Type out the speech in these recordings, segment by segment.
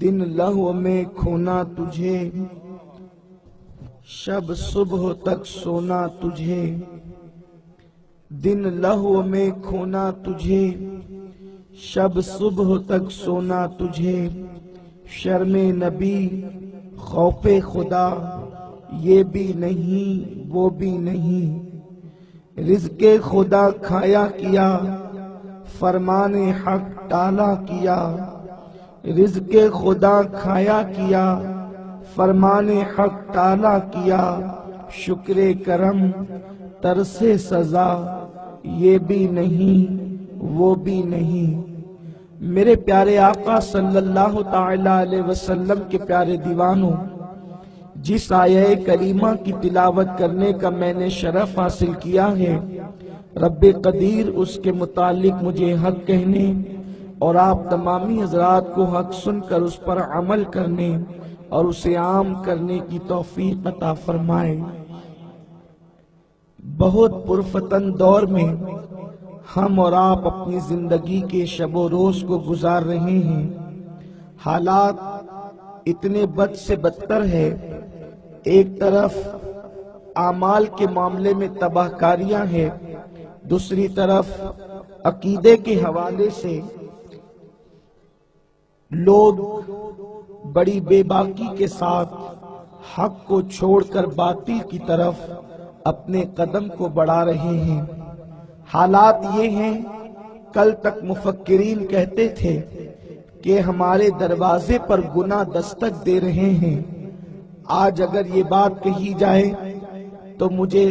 دن لہو میں کھونا تجھے، شب صبح تک سونا تجھے، دن لہو میں کھونا تجھے، شب صبح تک سونا تجھے، شرم نبی خوف خدا یہ بھی نہیں وہ بھی نہیں، رزق خدا کھایا کیا فرمان حق ٹالا کیا، رزق خدا کھایا کیا فرمان حق ٹالا کیا، شکر کرم ترس سزا یہ بھی نہیں وہ بھی نہیں۔ میرے پیارے آقا صلی اللہ تعالی علیہ وسلم کے پیارے دیوانوں، جس آیہ کریمہ کی تلاوت کرنے کا میں نے شرف حاصل کیا ہے، رب قدیر اس کے متعلق مجھے حق کہنے اور آپ تمامی حضرات کو حق سن کر اس پر عمل کرنے اور اسے عام کرنے کی توفیق عطا فرمائے۔ بہت پرفتن دور میں ہم اور آپ اپنی زندگی کے شب و روز کو گزار رہے ہیں۔ حالات اتنے بد سے بدتر ہے، ایک طرف اعمال کے معاملے میں تباہ کاریاں ہیں، دوسری طرف عقیدے کے حوالے سے لوگ بڑی بے باکی کے ساتھ حق کو چھوڑ کر باطل کی طرف اپنے قدم کو بڑھا رہے ہیں۔ حالات یہ ہیں، کل تک مفکرین کہتے تھے کہ ہمارے دروازے پر گناہ دستک دے رہے ہیں، آج اگر یہ بات کہی جائے تو مجھے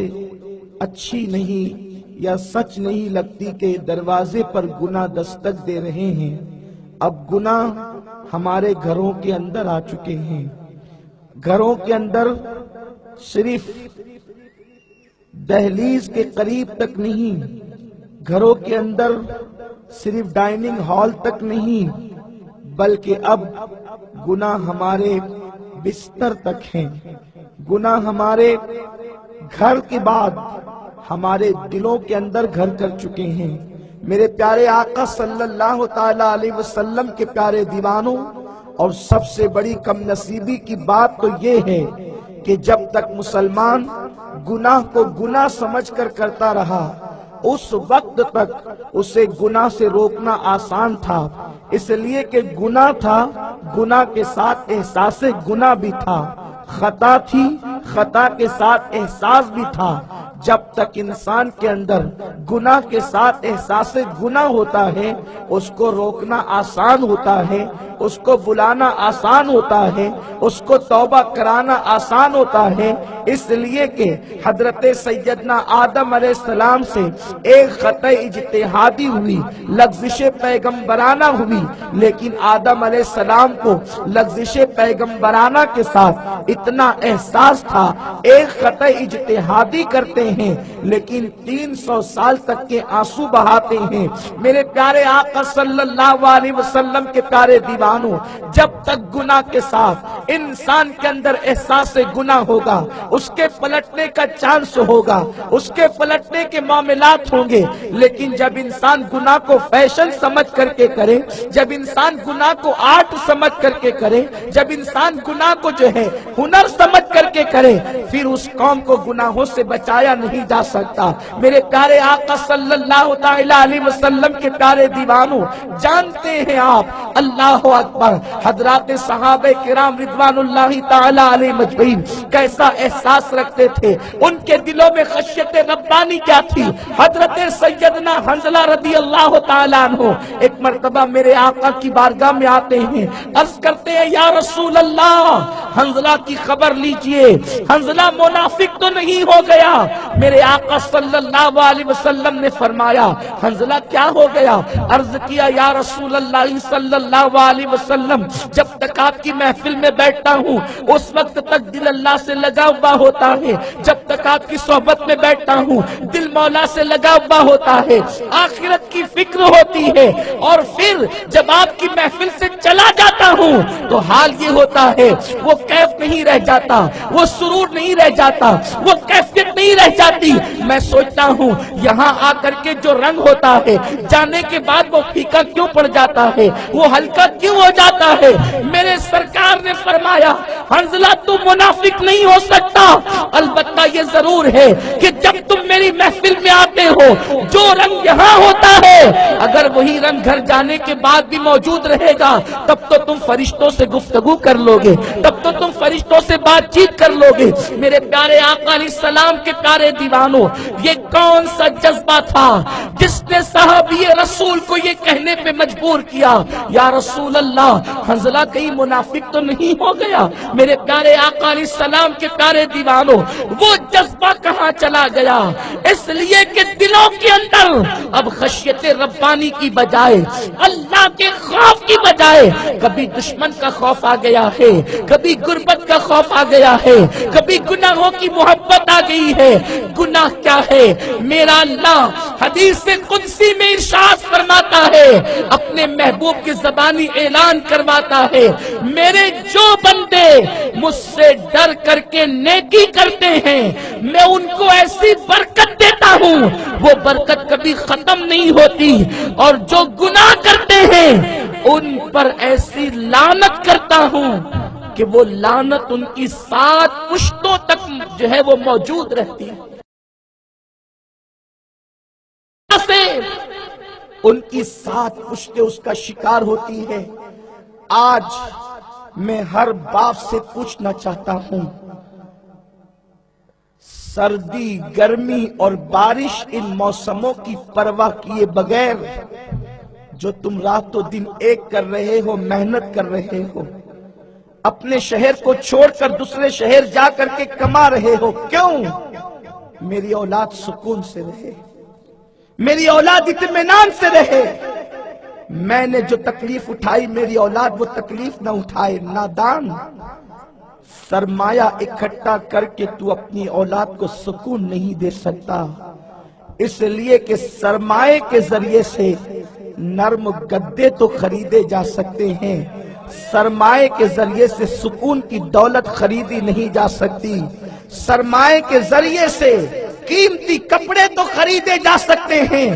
اچھی نہیں یا سچ نہیں لگتی کہ دروازے پر گناہ دستک دے رہے ہیں۔ اب گناہ ہمارے گھروں کے اندر آ چکے ہیں، گھروں کے اندر صرف دہلیز کے قریب تک نہیں، گھروں کے اندر صرف ڈائننگ ہال تک نہیں، بلکہ اب گناہ ہمارے بستر تک ہیں، گناہ ہمارے گھر کے بعد ہمارے دلوں کے اندر گھر کر چکے ہیں۔ میرے پیارے آقا صلی اللہ تعالی علیہ وسلم کے پیارے دیوانوں، اور سب سے بڑی کم نصیبی کی بات تو یہ ہے کہ جب تک مسلمان گناہ کو گناہ سمجھ کر کرتا رہا، اس وقت تک اسے گناہ سے روکنا آسان تھا، اس لیے کہ گناہ تھا، گناہ کے ساتھ احساس گناہ بھی تھا، خطا تھی، خطا کے ساتھ احساس بھی تھا۔ جب تک انسان کے اندر گناہ کے ساتھ احساس گناہ ہوتا ہے، اس کو روکنا آسان ہوتا ہے، اس کو بلانا آسان ہوتا ہے، اس کو توبہ کرانا آسان ہوتا ہے، اس لیے کہ حضرت سیدنا آدم علیہ السلام سے ایک خطا اجتہادی ہوئی، لغزش پیغمبرانہ ہوئی، لیکن آدم علیہ السلام کو لغزش پیغمبرانہ کے ساتھ اتنا احساس تھا، ایک خطا اجتہادی کرتے ہیں لیکن 300 سال تک کے آنسو بہاتے ہیں۔ میرے پیارے آقا صلی اللہ علیہ وسلم کے پیارے دیوانوں، جب تک گناہ کے ساتھ انسان کے اندر احساس گناہ ہوگا، اس کے پلٹنے کا چانس ہوگا، اس کے پلٹنے کے معاملات ہوں گے، لیکن جب انسان گناہ کو فیشن سمجھ کر کے کرے، جب انسان گناہ کو آرٹ سمجھ کر کے کرے، جب انسان گناہ کو جو ہے ہنر سمجھ کر کے کرے، پھر اس قوم کو گناہوں سے بچایا نہیں جا سکتا۔ میرے پیارے آقا صلی اللہ تعالی علیہ وسلم کے پیارے دیوانوں، جانتے ہیں آپ، اللہ اکبر، حضرات صحابہ کرام رضوان اللہ تعالی علیہ مجمعین کیسا احساس رکھتے تھے، ان کے دلوں میں خشیت ربانی کیا تھی۔ حضرت سیدنا حنظلہ رضی اللہ تعالی عنہ ایک مرتبہ میرے آقا کی بارگاہ میں آتے ہیں، عرض کرتے ہیں یا رسول اللہ، حنظلہ کی خبر لیجئے، حنظلہ منافق تو نہیں ہو گیا؟ میرے آقا صلی اللہ علیہ وسلم نے فرمایا حنظلہ کیا ہو گیا؟ عرض کیا یا رسول اللہ صلی اللہ علیہ وسلم، جب تک آپ کی محفل میں بیٹھتا ہوں اس وقت تک دل اللہ سے لگا ہوا ہوتا ہے، جب تک آپ کی صحبت میں بیٹھتا ہوں دل مولا سے لگا ہوا ہوتا ہے، آخرت کی فکر ہوتی ہے، اور پھر جب آپ کی محفل سے چلا جاتا ہوں تو حال یہ ہوتا ہے وہ کیف نہیں رہ جاتا، وہ سرور نہیں رہ جاتا، وہ کیفیت نہیں رہ جاتی. میں سوچتا ہوں یہاں آ کر کے جو رنگ ہوتا ہے جانے کے بعد وہ پھیکا کیوں پڑ جاتا ہے, وہ ہلکا کیوں ہو جاتا ہے. میرے سرکار نے فرمایا حنظلہ تو منافق نہیں ہو سکتا, البتہ یہ ضرور ہے کہ جب تم میری محفل میں آتے ہو جو رنگ یہاں ہوتا ہے اگر وہی رنگ گھر جانے کے بعد بھی موجود رہے گا تب تو تم فرشتوں سے گفتگو کر لو گے, تب تو تم فرشتوں سے بات چیت کر لو گے. میرے پیارے آقا علیہ السلام کے پیارے دیوانوں, یہ کون سا جذبہ تھا جس نے صحابی رسول کو یہ کہنے پہ مجبور کیا یا رسول اللہ حنظلہ کہیں منافق تو نہیں ہو گیا. میرے پیارے آقا علیہ السلام کے پیارے دیوانوں, وہ جذبہ کہاں چلا گیا؟ اس لیے کہ دلوں کے اندر اب خشیت ربانی کی بجائے اللہ کے خوف کی بجائے کبھی دشمن کا خوف آ گیا ہے, کبھی غربت کا خوف آ گیا ہے, کبھی گناہوں کی محبت آ گئی ہے. گناہ کیا ہے؟ میرا اللہ حدیث قدسی میں ارشاد فرماتا ہے, اپنے محبوب کی زبانی اعلان کرواتا ہے, میرے جو بندے مجھ سے ڈر کر کے نیکی کرتے ہیں میں ان کو ایسی برکت دیتا ہوں وہ برکت کبھی ختم نہیں ہوتی, اور جو گناہ کرتے ہیں ان پر ایسی لعنت کرتا ہوں کہ وہ لعنت ان کی 7 پشتوں تک جو ہے وہ موجود رہتی ہے. ان کی 7 پشتیں اس کا شکار ہوتی ہے. آج میں ہر باپ سے پوچھنا چاہتا ہوں, سردی گرمی اور بارش ان موسموں کی پرواہ کیے بغیر جو تم رات و دن ایک کر رہے ہو, محنت کر رہے ہو, اپنے شہر کو چھوڑ کر دوسرے شہر جا کر کے کما رہے ہو, کیوں؟ میری اولاد سکون سے رہے, میری اولاد اطمینان سے رہے. میں نے جو تکلیف اٹھائی میری اولاد وہ تکلیف نہ اٹھائے. نادان, سرمایہ اکٹھا کر کے تو اپنی اولاد کو سکون نہیں دے سکتا, اس لیے کہ سرمایہ کے ذریعے سے نرم گدے تو خریدے جا سکتے ہیں, سرمایہ کے ذریعے سے سکون کی دولت خریدی نہیں جا سکتی. سرمایہ کے ذریعے سے قیمتی کپڑے تو خریدے جا سکتے ہیں,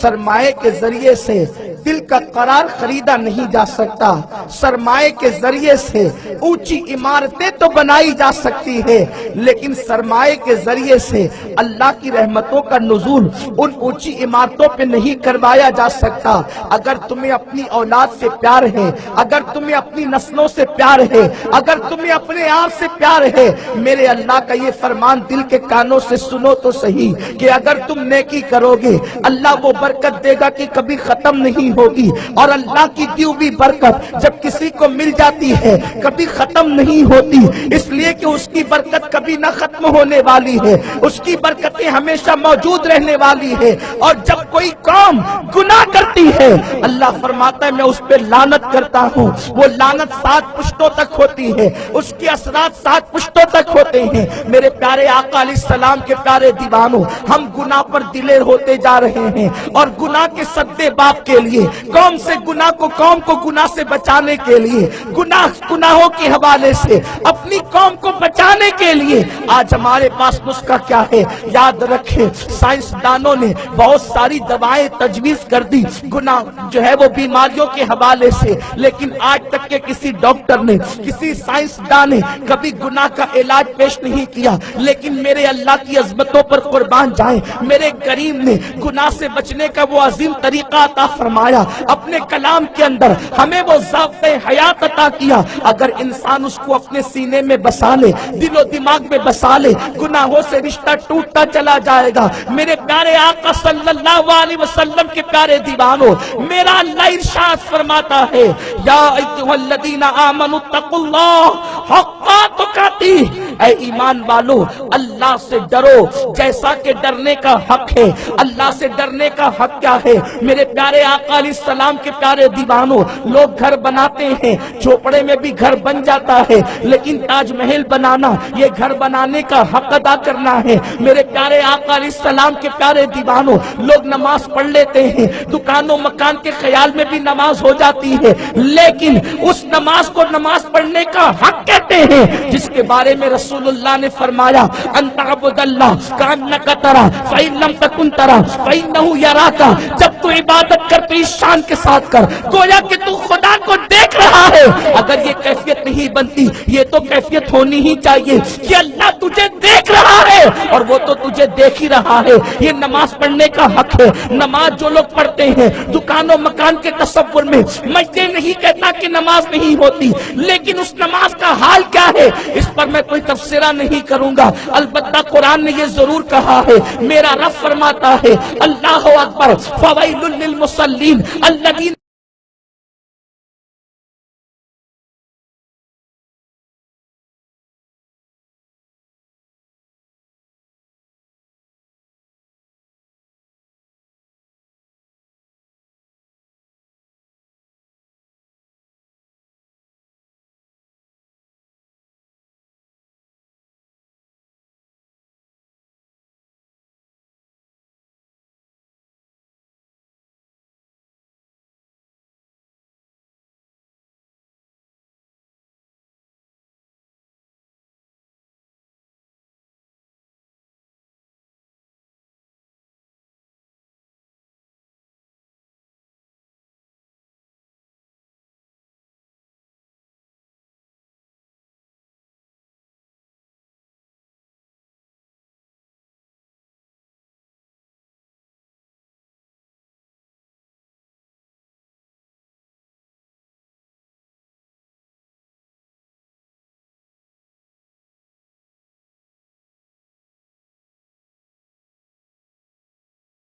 سرمایہ کے ذریعے سے دل کا قرار خریدا نہیں جا سکتا. سرمایہ کے ذریعے سے اونچی عمارتیں تو بنائی جا سکتی ہے لیکن سرمایہ کے ذریعے سے اللہ کی رحمتوں کا نزول ان اونچی عمارتوں پہ نہیں کروایا جا سکتا. اگر تمہیں اپنی اولاد سے پیار ہے, اگر تمہیں اپنی نسلوں سے پیار ہے, اگر تمہیں اپنے آپ سے پیار ہے, میرے اللہ کا یہ فرمان دل کے کانوں سے سنو تو صحیح کہ اگر تم نیکی کرو گے اللہ وہ برکت دے گا کہ کبھی ختم نہیں ہوگی, اور اللہ کی دی ہوئی برکت جب کسی کو مل جاتی ہے کبھی ختم نہیں ہوتی, اس لیے کہ اس کی برکت کبھی نہ ختم ہونے والی ہے, اس کی برکتیں ہمیشہ موجود رہنے والی ہے. اور جب کوئی قوم گناہ کرتی ہے اللہ فرماتا ہے میں اس پہ لعنت کرتا ہوں, وہ لعنت 7 پشتوں تک ہوتی ہے, اس کے اثرات 7 پشتوں تک ہوتے ہیں. میرے پیارے آقا علیہ السلام کے پیارے دیوانوں, ہم گناہ پر دلیر ہوتے جا رہے ہیں اور گناہ کے سدے باپ کے لیے قوم کو گناہ سے بچانے کے لیے, گناہوں کے حوالے سے اپنی قوم کو بچانے کے لیے آج ہمارے پاس نسخہ کیا ہے؟ یاد رکھیں سائنسدانوں نے بہت ساری دوائیں تجویز کر دی گناہ جو ہے وہ بیماریوں کے حوالے سے, لیکن آج تک کے کسی ڈاکٹر نے, کسی سائنسدان نے کبھی گناہ کا علاج پیش نہیں کیا. لیکن میرے اللہ کی عظمتوں پر قربان جائیں, میرے کریم نے گناہ سے بچنے کا وہ عظیم طریقہ عطا فرمایا, اپنے کلام کے اندر ہمیں وہ ضابطۂ حیات عطا کیا. اگر انسان اس کو اپنے سینے میں بسا لے, دل و دماغ میں بسا لے, گناہوں سے رشتہ ٹوٹتا چلا جائے گا. میرے پیارے آقا صلی اللہ علیہ وسلم کے پیارے دیوانوں, میرا اللہ ارشاد فرماتا ہے یا ایھا الذین آمنوا اتقوا اللہ حق تقاتی, اے ایمان والو اللہ سے ڈرو جیسا کہ ڈرنے کا حق ہے. اللہ سے ڈرنے کا حق کیا ہے؟ میرے پیارے آقا علیہ السلام کے پیارے دیوانوں، لوگ گھر بناتے ہیں، جھوپڑے میں بھی گھر بن جاتا ہے، لیکن تاج محل بنانا، یہ گھر بنانے کا حق ادا کرنا ہے۔ میرے پیارے آقا علیہ السلام کے پیارے دیوانوں، لوگ نماز پڑھ لیتے ہیں، دکانوں مکان کے خیال میں بھی نماز ہو جاتی ہے، لیکن اس نماز کو نماز پڑھنے کا حق کہتے ہیں جس کے بارے میں رسول اللہ نے فرمایا ان تعبد اللہ کانک ترا فإن لم تکن ترا فإنہ یراک۔ جب تو عبادت کر تو اس شان کے ساتھ کر گویا کہ تو خدا کو دیکھ رہا ہے۔ اگر یہ کیفیت نہیں بنتی، یہ تو کیفیت ہونی ہی چاہیے کہ اللہ تجھے دیکھ رہا ہے اور وہ تو تجھے دیکھ ہی رہا ہے۔ یہ نماز پڑھنے کا حق ہے۔ نماز جو لوگ پڑھتے ہیں دکانوں مکان کے تصور میں، میں یہ نہیں کہتا کہ نماز نہیں ہوتی، لیکن اس نماز کا حال کیا ہے اس پر میں کوئی تبصرہ نہیں کروں گا۔ البتہ قرآن نے یہ ضرور کہا ہے، میرا رب فرماتا ہے اللہ اکبر فویل للمصلین الذین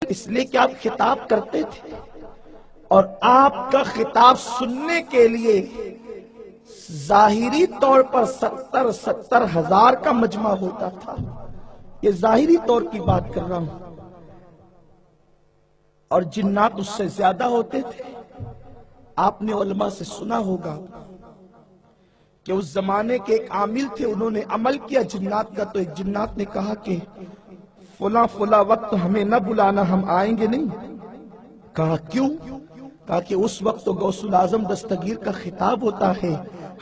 اس لیے کہ آپ خطاب کرتے تھے اور آپ کا خطاب سننے کے لیے ظاہری طور پر 70,000 کا مجمع ہوتا تھا۔ یہ ظاہری طور کی بات کر رہا ہوں، اور جنات اس سے زیادہ ہوتے تھے۔ آپ نے علماء سے سنا ہوگا کہ اس زمانے کے ایک عامل تھے، انہوں نے عمل کیا جنات کا، تو ایک جنات نے کہا کہ فلاں وقت ہمیں نہ بلانا، ہم آئیں گے نہیں۔ کہا کیوں؟ کہا کہ اس وقت تو غوث الاعظم دستگیر کا خطاب ہوتا ہے،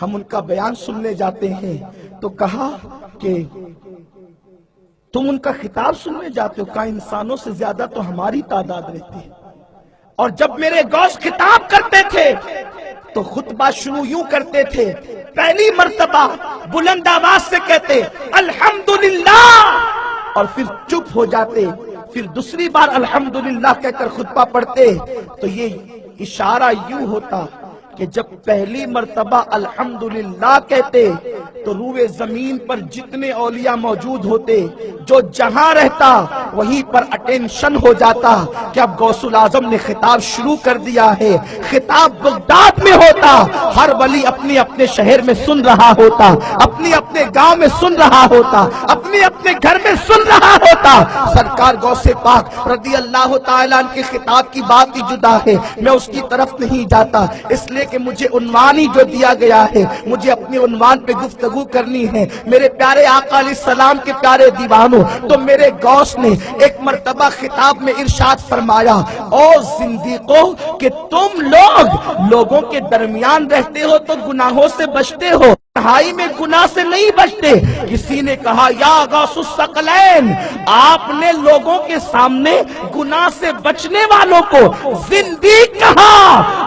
ہم ان کا بیان سننے جاتے ہیں۔ تو کہا کہ تم ان کا خطاب سننے جاتے ہو؟ کہا انسانوں سے زیادہ تو ہماری تعداد رہتی ہے، اور جب میرے غوث خطاب کرتے تھے تو خطبہ شروع یوں کرتے تھے، پہلی مرتبہ بلند آواز سے کہتے الحمدللہ، اور پھر چپ ہو جاتے، پھر دوسری بار الحمدللہ کہہ کر خطبہ پڑھتے۔ تو یہ اشارہ یوں ہوتا کہ جب پہلی مرتبہ الحمدللہ کہتے تو روئے زمین پر جتنے اولیاء موجود ہوتے، جو جہاں رہتا وہیں پر اٹینشن ہو جاتا کہ اب غوث الاعظم نے خطاب شروع کر دیا ہے۔ خطاب بغداد میں ہوتا، ہر ولی اپنے اپنے شہر میں سن رہا ہوتا، اپنے اپنے گاؤں میں سن رہا ہوتا، اپنے اپنے گھر میں سن رہا ہوتا۔ سرکار غوث پاک رضی اللہ تعالیٰ عنہ کے خطاب کی بات ہی جدا ہے، میں اس کی طرف نہیں جاتا، اس لیے کہ مجھے عنوان ہی جو دیا گیا ہے، مجھے اپنے عنوان پہ گفتگو کرنی ہے۔ میرے پیارے آقا علیہ السلام کے پیارے دیوانوں، تو میرے غوث نے ایک مرتبہ خطاب میں ارشاد فرمایا، او زندیقوں کہ تم لوگوں کے درمیان رہتے ہو تو گناہوں سے بچتے ہو، تنہائی میں گناہ سے نہیں بچتے۔ کسی نے کہا یا غوث الثقلین، آپ نے لوگوں کے سامنے گناہ سے بچنے والوں کو زندیق کہا،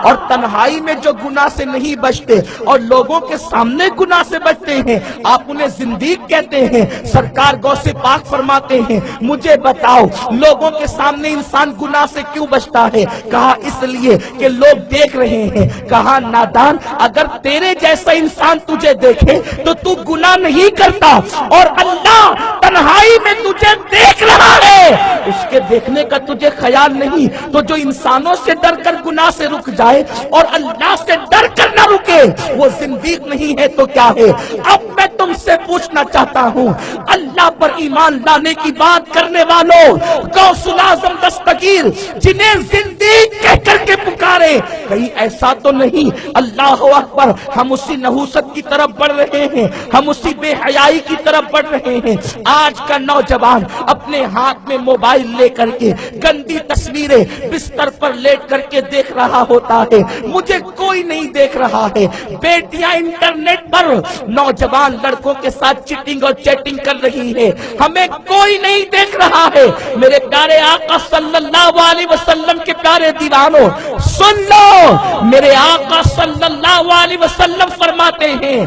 اور تنہائی میں جو گناہ سے نہیں بچتے اور لوگوں کے سامنے گناہ سے بچتے ہیں آپ انہیں زندیق کہتے ہیں۔ سرکار غوث پاک فرماتے ہیں مجھے بتاؤ لوگوں کے سامنے انسان گناہ سے کیوں بچتا ہے؟ کہا اس لیے کہ لوگ دیکھ رہے ہیں۔ کہا نادان، اگر تیرے جیسا انسان تجھے دیکھے تو تو گناہ نہیں کرتا، اور اللہ تنہائی میں تجھے دیکھ رہا ہے، اس کے دیکھنے کا تجھے خیال نہیں۔ تو جو انسانوں سے ڈر کر گناہ سے رک جائے اور اللہ سے ڈر کر نہ رکے وہ زندیق نہیں ہے تو کیا ہے؟ اب میں تم سے پوچھنا چاہتا ہوں، اللہ پر ایمان لانے کی بات کرنے والوں، غوث الاعظم دستگیر جنہیں زندیق کہہ کر کے پکارے کہیں ایسا تو نہیں اللہ اکبر ہم اسی نحوست کی طرف بڑھ رہے ہیں، ہم اسی بے حیائی کی طرف بڑھ رہے ہیں؟ آج کا نوجوان اپنے ہاتھ میں موبائل لے کر کے گندی تصویریں بستر پر لیٹ کر کے دیکھ رہا ہوتا ہے، مجھے کوئی نہیں دیکھ رہا ہے۔ بیٹیاں انٹرنیٹ پر نوجوان لڑکوں کے ساتھ چیٹنگ اور چیٹنگ کر رہی ہے، ہمیں کوئی نہیں دیکھ رہا ہے۔ میرے پیارے آقا صلی اللہ علیہ وسلم کے پیارے دیوانوں سن لو، میرے آقا صلی اللہ علیہ وسلم فرماتے ہیں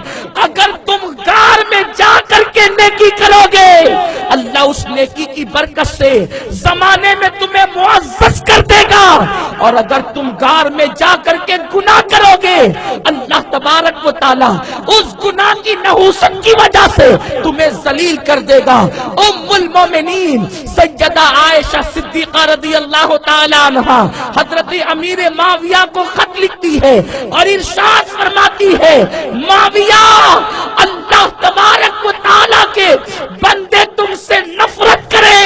اگر تم غار میں جا کر کے نیکی کرو گے، اللہ اس نیکی کی برکت سے زمانے میں تمہیں معزز کر دے گا، اور اگر تم غار میں جا کر کے گناہ کرو گے، اللہ تبارک و تعالی اس گناہ کی نحوست کی وجہ سے تمہیں ذلیل کر دے گا۔ ام المومنین سیدہ عائشہ صدیقہ رضی اللہ تعالی عنہا حضرت امیر معاویہ کو خط لکھتی ہے اور ارشاد فرماتی ہے معاویہ اللہ تبارک و تعالی کے بندے تم سے نفرت کرے،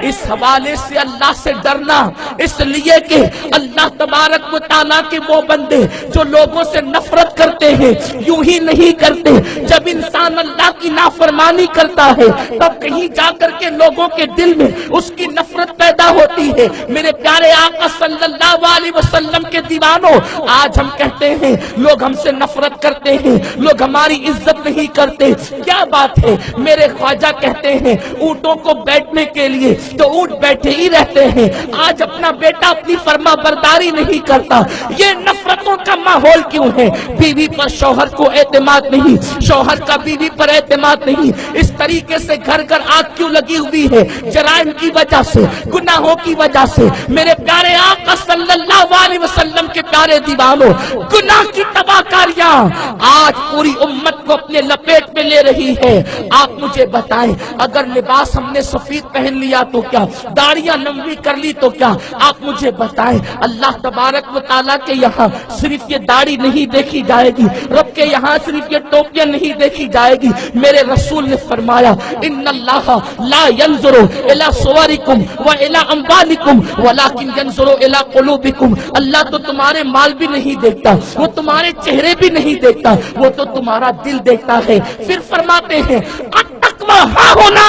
اس حوالے سے اللہ سے ڈرنا، اس لیے کہ اللہ تبارک و تعالیٰ کے وہ بندے جو لوگوں سے نفرت کرتے ہیں یوں ہی نہیں کرتے، جب انسان اللہ کی نافرمانی کرتا ہے تب کہیں جا کر کے لوگوں کے دل میں اس کی نفرت پیدا ہوتی ہے۔ میرے پیارے آقا صلی اللہ علیہ وسلم کے دیوانوں، آج ہم کہتے ہیں لوگ ہم سے نفرت کرتے ہیں، لوگ ہماری عزت نہیں کرتے، کیا بات ہے؟ میرے خواجہ کہتے ہیں اونٹوں کو بیٹھنے کے لیے تو اونٹ بیٹھے ہی رہتے ہیں، آج اپنا بیٹا اپنی فرما برداری نہیں کرتا، یہ نفرتوں کا ماحول کیوں ہے؟ بیوی پر شوہر کو اعتماد نہیں، شوہر کا بیوی پر اعتماد نہیں، اس طریقے سے گھر گھر آگ کیوں لگی ہوئی ہے؟ جرائم کی وجہ سے، گناہوں کی وجہ سے۔ میرے پیارے آقا صلی اللہ علیہ وسلم کے پیارے دیوانوں، گناہ کی تباہ کاریاں آج پوری امت کو اپنے لپیٹ میں لے رہی ہے۔ آپ مجھے بتائیں اگر لباس ہم نے سفید پہن لیا تو کیا، داڑیاں لمبی کر لی تو کیا؟ آپ مجھے بتائیں اللہ تبارک و تعالیٰ کے یہاں صرف یہ داڑھی نہیں دیکھی جائے گی، رب کے یہاں صرف یہ ٹوپیاں نہیں دیکھی جائے گی۔ میرے رسول نے فرمایا ان اللہ لا ينظر الى صورکم والى اموالکم ولکن ينظر الى قلوبکم، اللہ تو تمہارے مال بھی نہیں دیکھتا، وہ تمہارے چہرے بھی نہیں دیکھتا، وہ تو تمہارا دل دیکھتا ہے۔ پھر فرماتے ہیں التقوی ہاں ہونا،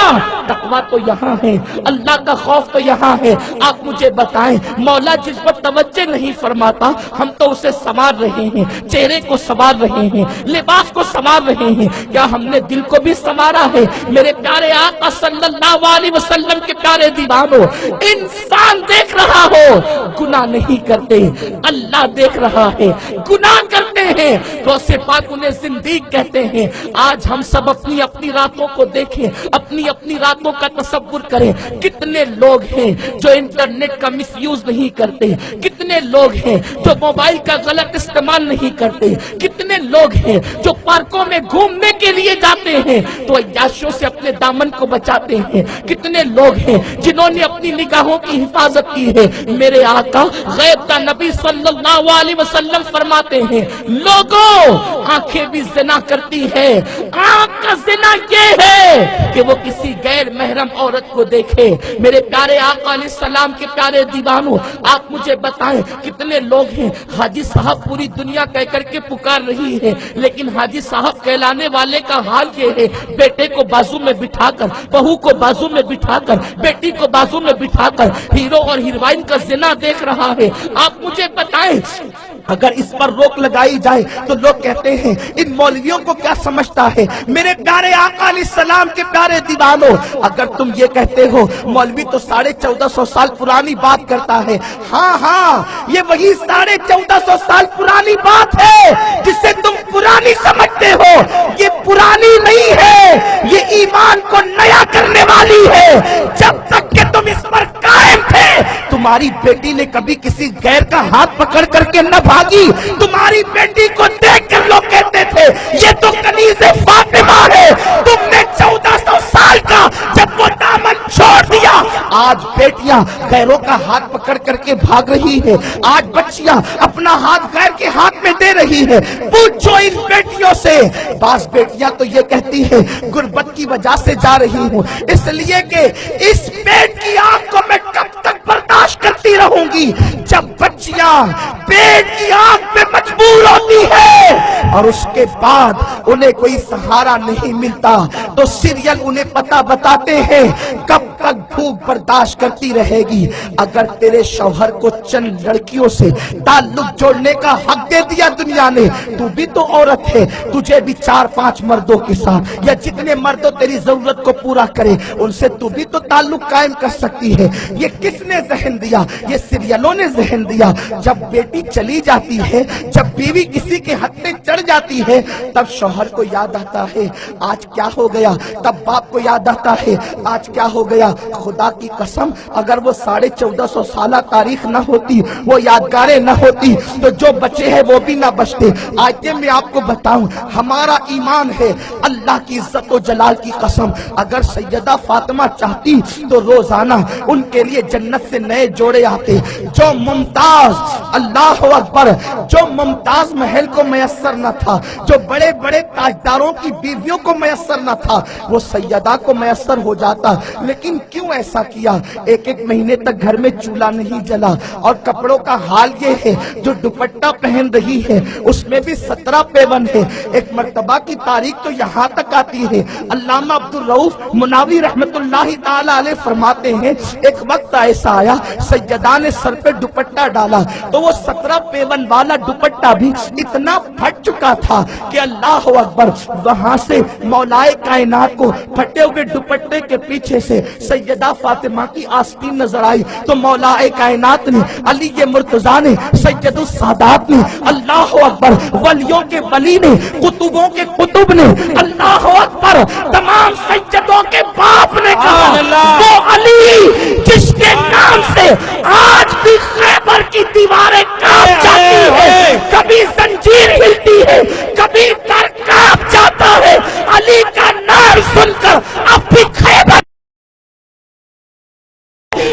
تقوی تو یہاں ہے، اللہ کا خوف تو یہاں ہے۔ آپ مجھے بتائیں مولا جس پر توجہ نہیں فرماتا ہم تو اسے سنوار رہے ہیں، چہرے کو سنوار رہے ہیں، لباس کو سنوار رہے ہیں، کیا ہم نے دل کو بھی سنوارا ہے؟ میرے پیارے آقا صلی اللہ علیہ وسلم کے پیارے دیوانوں، انسان دیکھ رہا ہو گناہ نہیں کرتے، اللہ دیکھ رہا ہے گناہ کرتے ہیں، غوث پاک انہیں زندیق کہتے ہیں۔ آج ہم سب اپنی اپنی راتوں کو دیکھیں، اپنی اپنی راتوں کا تصور کریں، کتنے لوگ ہیں جو انٹرنیٹ کا مس یوز نہیں کرتے، کتنے لوگ ہیں جو موبائل کا غلط استعمال نہیں کرتے، کتنے لوگ ہیں جو پارکوں میں گھومنے کے لیے جاتے ہیں تو عیاشیوں سے اپنے دامن کو بچاتے ہیں، کتنے لوگ ہیں جنہوں نے اپنی نگاہوں کی حفاظت کی ہے۔ میرے آقا غیب کا نبی صلی اللہ علیہ وسلم فرماتے ہیں لوگوں آنکھیں بھی زنا کرتی ہے، آنکھ کا زنا یہ ہے کہ وہ کسی غیر محرم عورت کو دیکھے۔ میرے پیارے آقا علیہ السلام کے پیارے دیوانوں، آپ مجھے بتائیں کتنے لوگ ہیں حاجی صاحب پوری دنیا کہہ کر کے پکار رہی ہے، لیکن حاجی صاحب کہلانے والے کا حال یہ ہے بیٹے کو بازو میں بٹھا کر، بہو کو بازو میں بٹھا کر، بیٹی کو بازو میں بٹھا کر ہیرو اور ہیروئن کا زنا دیکھ رہا ہے۔ آپ مجھے بتائیں اگر اس پر روک لگائی جائے تو لوگ کہتے ہیں ان مولویوں کو کیا سمجھتا ہے؟ میرے پیارے آقا علیہ السلام کے پیارے دیوانوں، اگر تم یہ کہتے ہو مولوی تو 1450 سال پرانی بات کرتا ہے، ہاں ہاں یہ وہی 1450 سال پرانی بات ہے جسے تم پرانی سمجھتے ہو، یہ پرانی نہیں ہے، یہ ایمان کو نیا کرنے والی ہے۔ جب تک کہ تم اس پر قائم تھے تمہاری بیٹی نے کبھی کسی غیر کا ہاتھ پکڑ کر کے نہ بھاگی، تمہاری بیٹی کو دیکھ کر لوگ کہتے تھے یہ تو کنیز فاطمہ ہے۔ تم نے 1400 سال کا جب وہ دامن چھوڑ دیا، آج بیٹیاں غیروں کا ہاتھ پکڑ کر کے بھاگ رہی ہے، آج بچیاں اپنا ہاتھ غیر کے ہاتھ میں دے رہی ہے۔ پوچھو ان بیٹیوں سے، بعض بیٹیاں تو یہ کہتی ہیں غربت کی وجہ سے جا رہی ہوں، اس لیے کہ اس پیٹ کی آگ کو میں کب تک برداشت کرتی رہوں گی؟ جب بچیاں پیٹ کی آنکھ پہ مجبور ہوتی ہے اور اس کے بعد انہیں کوئی سہارا نہیں ملتا تو سیریل انہیں پتہ بتاتے ہیں کب تک بھوک برداشت کرتی رہے گی. اگر تیرے شوہر کو چند لڑکیوں سے تعلق جوڑنے کا حق دے دیا دنیا نے، تو بھی تو عورت ہے، تجھے بھی 4-5 مردوں کے ساتھ یا جتنے مردوں تیری ضرورت کو پورا کرے ان سے تو بھی تو تعلق قائم کر سکتی ہے. یہ کس نے ذہن دیا؟ یہ سیریلوں نے ذہن دیا. جب بیٹی چلی جاتی ہے، جب بیوی کسی کے ہاتھ میں چڑھ جاتی ہے، تب شوہر کو یاد آتا ہے آج کیا ہو گیا، تب باپ کو یاد آتا ہے آج کیا ہو گیا. خدا کی قسم اگر وہ 1450 سالہ تاریخ نہ ہوتی، وہ یادگاریں نہ ہوتی تو جو بچے ہیں وہ بھی نہ بچتے. آج میں آپ کو بتاؤں ہمارا ایمان ہے اللہ کی عزت و جلال کی قسم، اگر سیدہ فاطمہ چاہتی تو روزانہ ان کے لیے جنت سے نئے جوڑے آتے. جو ممتاز، اللہ اکبر، جو ممتاز محل کو میسر نہ تھا، جو بڑے بڑے تاجداروں کی بیویوں کو میسر نہ تھا، وہ سیدہ کو میسر ہو جاتا. لیکن کیوں ایسا کیا؟ ایک مہینے تک گھر میں چولہا نہیں جلا. اور کپڑوں کا حال یہ ہے جو دوپٹہ پہن رہی ہے اس میں بھی 17 پیون ہے. ایک مرتبہ کی تاریخ تو یہاں تک آتی ہے، علامہ عبدالرؤف مناوی رحمت اللہ تعالی علیہ فرماتے ہیں ایک وقت ایسا آیا سیدہ نے سر پہ دوپٹہ ڈالا تو وہ 17 پیون والا دوپٹہ بھی اتنا پھٹ چکا تھا کہ اللہ اکبر، وہاں سے مولائے کائنات کو پھٹے ہوئے دوپٹے کے پیچھے سے سیدہ فاطمہ کی آستین نظر آئی تو مولائے کائنات نے، علی مرتضیٰ نے، سید السادات نے، اللہ اکبر، ولیوں کے ولی نے، قطبوں کے قطب نے، اللہ اکبر، تمام سیدوں کے باپ نے کہا وہ علی جس کے نام سے آج بھی خیبر کی دیواریں کانپ جاتی ہے، کبھی زنجیر ہلتی ہے، کبھی در کانپ جاتا ہے، علی کا نام سن کر اب بھی خیبر،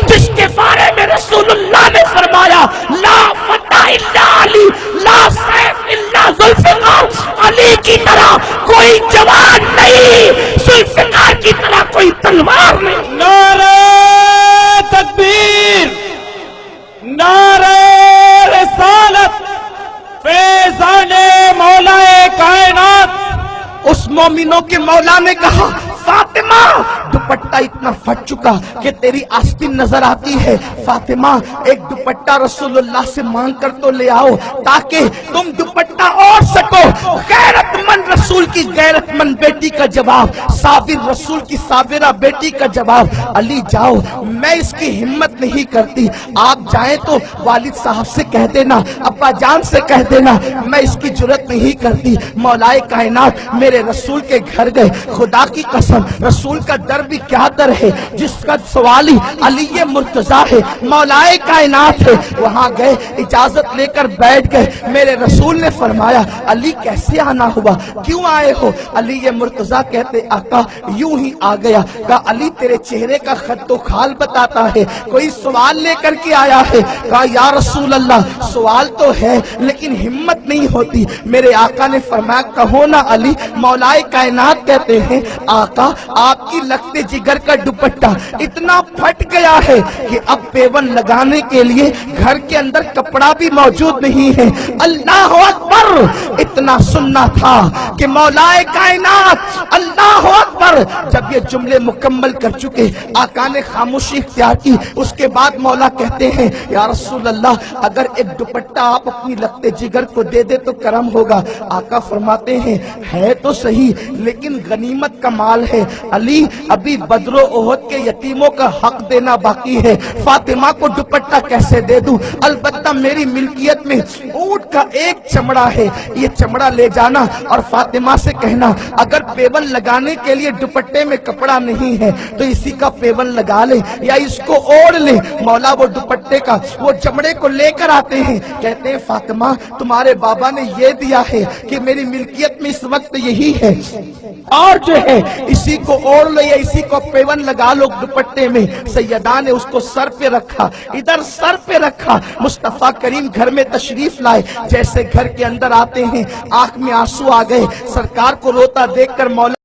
جس کے بارے میں رسول اللہ نے فرمایا لا فتح الا علی، لا سیف الا ذوالفقار، علی کی طرح کوئی جوان نہیں، ذوالفقار کی طرح کوئی تلوار نہیں. نعرہ تکبیر، نعرہ رسالت، فیضان مولا کائنات. اس مومنوں کے مولا نے کہا فاطمہ دوپٹہ اتنا پھٹ چکا کہ تیری آستین نظر آتی ہے، فاطمہ ایک دوپٹہ رسول اللہ سے مانگ کر تو لے آؤ تاکہ تم دوپٹہ اوڑھ سکو. غیرت مند رسول کی غیرت مند بیٹی کا جواب، صابر رسول کی صابرہ بیٹی کا جواب، علی جاؤ، میں اس کی ہمت نہیں کرتی، آپ جائیں تو والد صاحب سے کہہ دینا، ابا جان سے کہہ دینا، میں اس کی جرت نہیں کرتی. مولائے کائنات میرے رسول کے گھر گئے، خدا کی قسم رسول کا در بھی کیا در ہے جس کا سوالی علی مرتضیٰ ہے، مولائے کائنات ہے. وہاں گئے، اجازت لے کر بیٹھ گئے. میرے رسول نے فرمایا علی کیسے آنا ہوا، کیوں آئے ہو؟ علی مرتضیٰ کہتے آقا یوں ہی آ گیا. کہا علی تیرے چہرے کا خط و خال بتاتا ہے کوئی سوال لے کر کے آیا ہے. کہا یا رسول اللہ سوال تو ہے لیکن ہمت نہیں ہوتی. میرے آقا نے فرمایا کہو نا علی. مولائے کائنات کہتے ہیں آقا آپ کی لگتے جگر کا دوپٹہ اتنا پھٹ گیا ہے کہ اب پیون لگانے کے لیے گھر کے اندر کپڑا بھی موجود نہیں ہے. اللہ اکبر، اتنا سننا تھا کہ مولائے کائنات اللہ اکبر جب یہ جملے مکمل کر چکے آقا نے خاموشی اختیار کی. اس کے بعد مولا کہتے ہیں یا رسول اللہ اگر ایک دوپٹہ آپ اپنی لگتے جگر کو دے دے تو کرم ہوگا. آقا فرماتے ہیں ہے تو صحیح لیکن غنیمت کا مال ہے. علی ابھی بدر و احد کے یتیموں کا حق دینا باقی ہے، فاطمہ کو دوپٹہ کیسے دے دوں؟ البتہ میری ملکیت میں اونٹ کا ایک چمڑا ہے، یہ چمڑا لے جانا اور فاطمہ سے کہنا اگر پیون لگانے کے لیے دوپٹے میں کپڑا نہیں ہے تو اسی کا پیون لگا لے یا اس کو اوڑھ لے. مولا وہ دوپٹے کا وہ چمڑے کو لے کر آتے ہیں، کہتے ہیں فاطمہ تمہارے بابا نے یہ دیا ہے کہ میری ملکیت میں اس وقت یہی ہے اور جو ہے اسی کو اوڑھ لو یا اسی کو پیون لگا لو دوپٹے میں. سیدہ نے اس کو سر پہ رکھا، ادھر سر پہ رکھا. مصطفیٰ کریم گھر میں تشریف لائے، جیسے گھر کے اندر آتے ہیں آنکھ میں آنسو آ گئے. سرکار کو روتا دیکھ کر مولا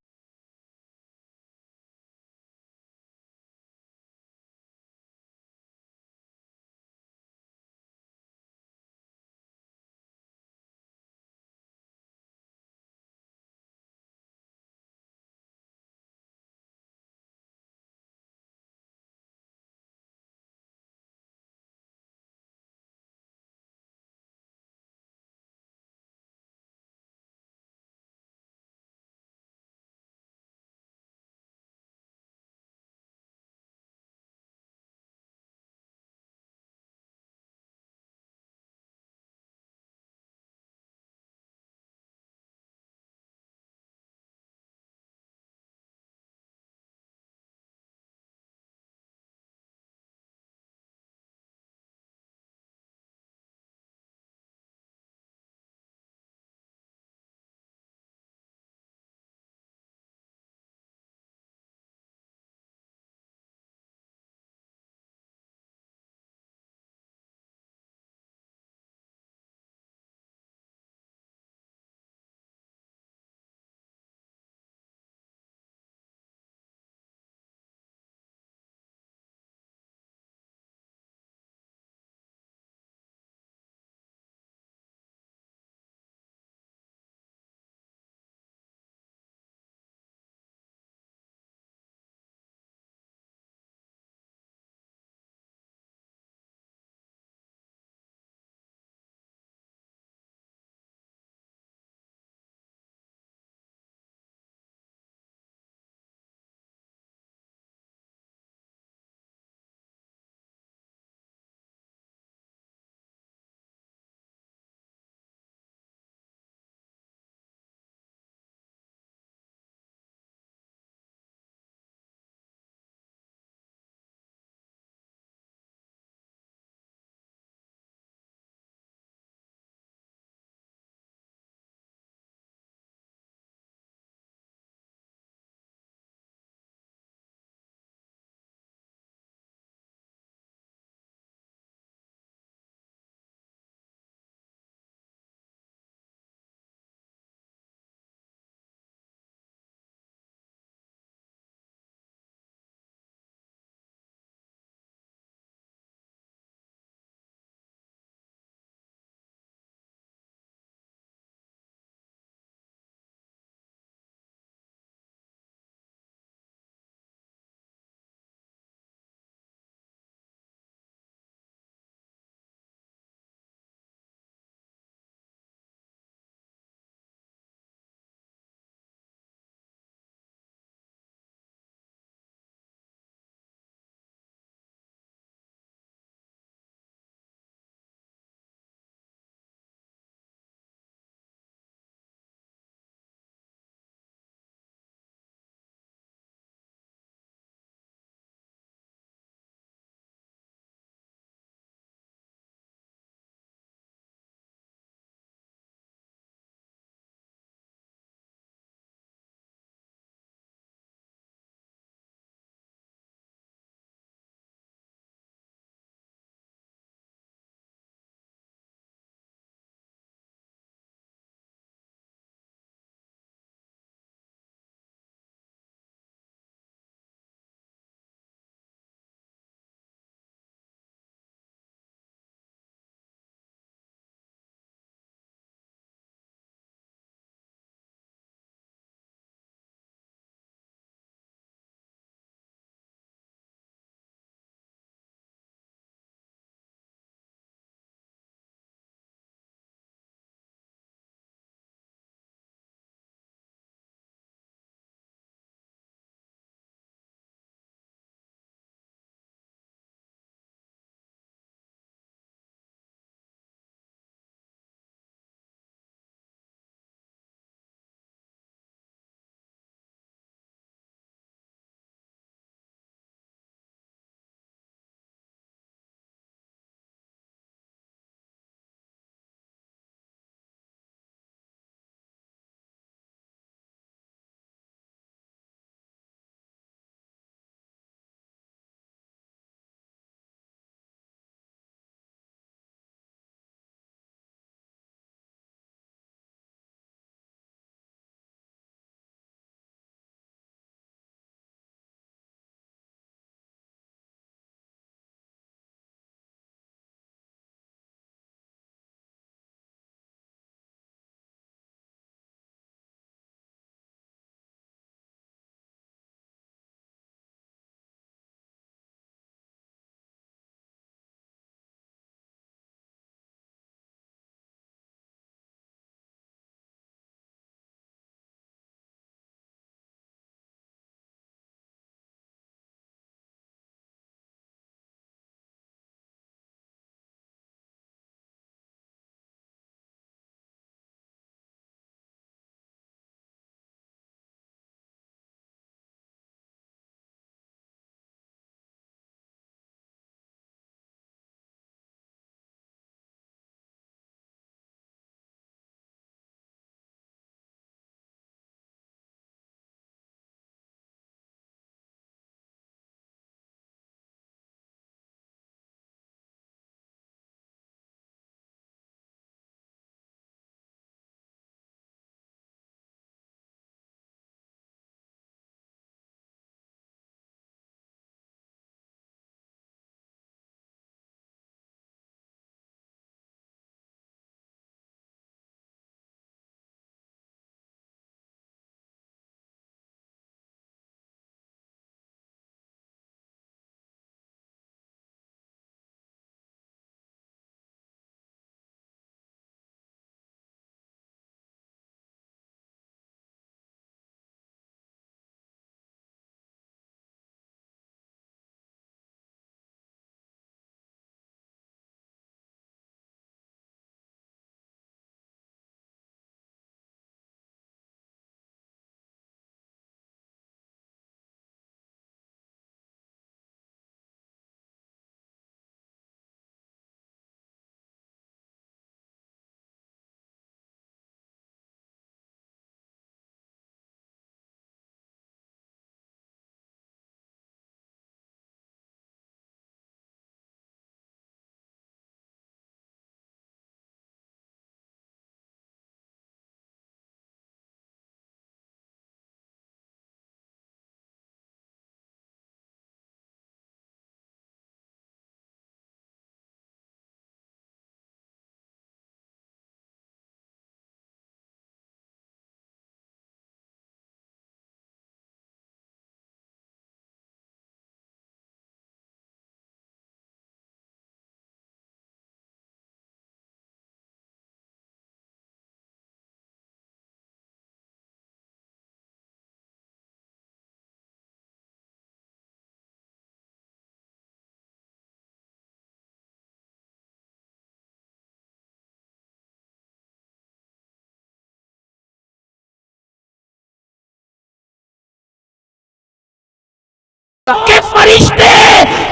کہ فرشتے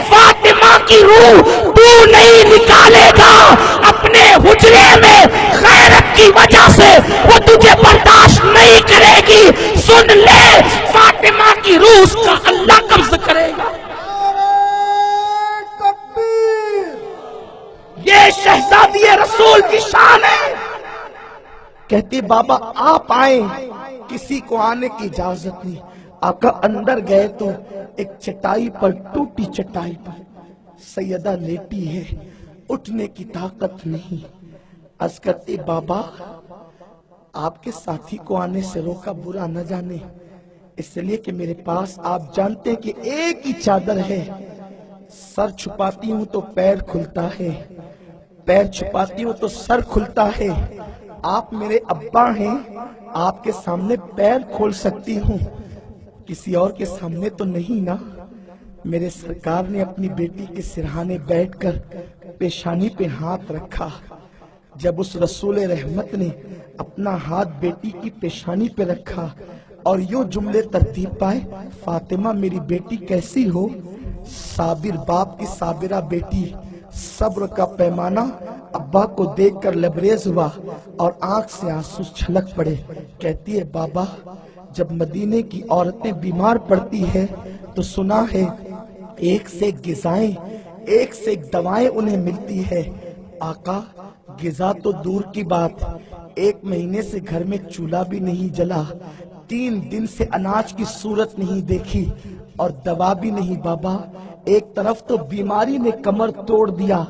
فاطمہ کی روح تو نہیں نکالے گا اپنے حجرے میں، غیرت کی وجہ سے وہ تجھے برداشت نہیں کرے گی۔ سن لے، فاطمہ کی روح اس کا اللہ قبض کرے گا۔ یہ شہزادی رسول کی شان ہے۔ کہتی بابا آپ آئیں، کسی کو آنے کی اجازت نہیں۔ آقا اندر گئے تو ایک چٹائی پر، ٹوٹی چٹائی پر سیدہ لیٹی ہے، اٹھنے کی طاقت نہیں۔ عرض کرتی بابا آپ کے ساتھی کو آنے سے روکا، برا نہ جانے، اس لیے کہ میرے پاس آپ جانتے ہیں کہ ایک ہی چادر ہے، سر چھپاتی ہوں تو پیر کھلتا ہے، پیر چھپاتی ہوں تو سر کھلتا ہے۔ آپ میرے ابا ہیں، آپ کے سامنے پیر کھول سکتی ہوں، کسی اور کے سامنے تو نہیں نا۔ میرے سرکار نے اپنی بیٹی کے سرہانے بیٹھ کر پیشانی پہ ہاتھ رکھا۔ جب اس رسول رحمت نے اپنا ہاتھ بیٹی کی پیشانی پہ رکھا اور یوں جملے ترتیب پائے، فاطمہ میری بیٹی کیسی ہو؟ صابر باپ کی صابرہ بیٹی، صبر کا پیمانہ ابا کو دیکھ کر لبریز ہوا اور آنکھ سے آنسو چھلک پڑے۔ کہتی ہے بابا جب مدینے کی عورتیں بیمار پڑتی ہے تو سنا ہے ایک سے ایک غذائیں، ایک سے ایک دوائیں انہیں ملتی ہے۔ آقا غذا تو دور کی بات، 1 مہینے سے گھر میں چولہا بھی نہیں جلا، 3 دن سے اناج کی صورت نہیں دیکھی اور دوا بھی نہیں۔ بابا ایک طرف تو بیماری نے کمر توڑ دیا،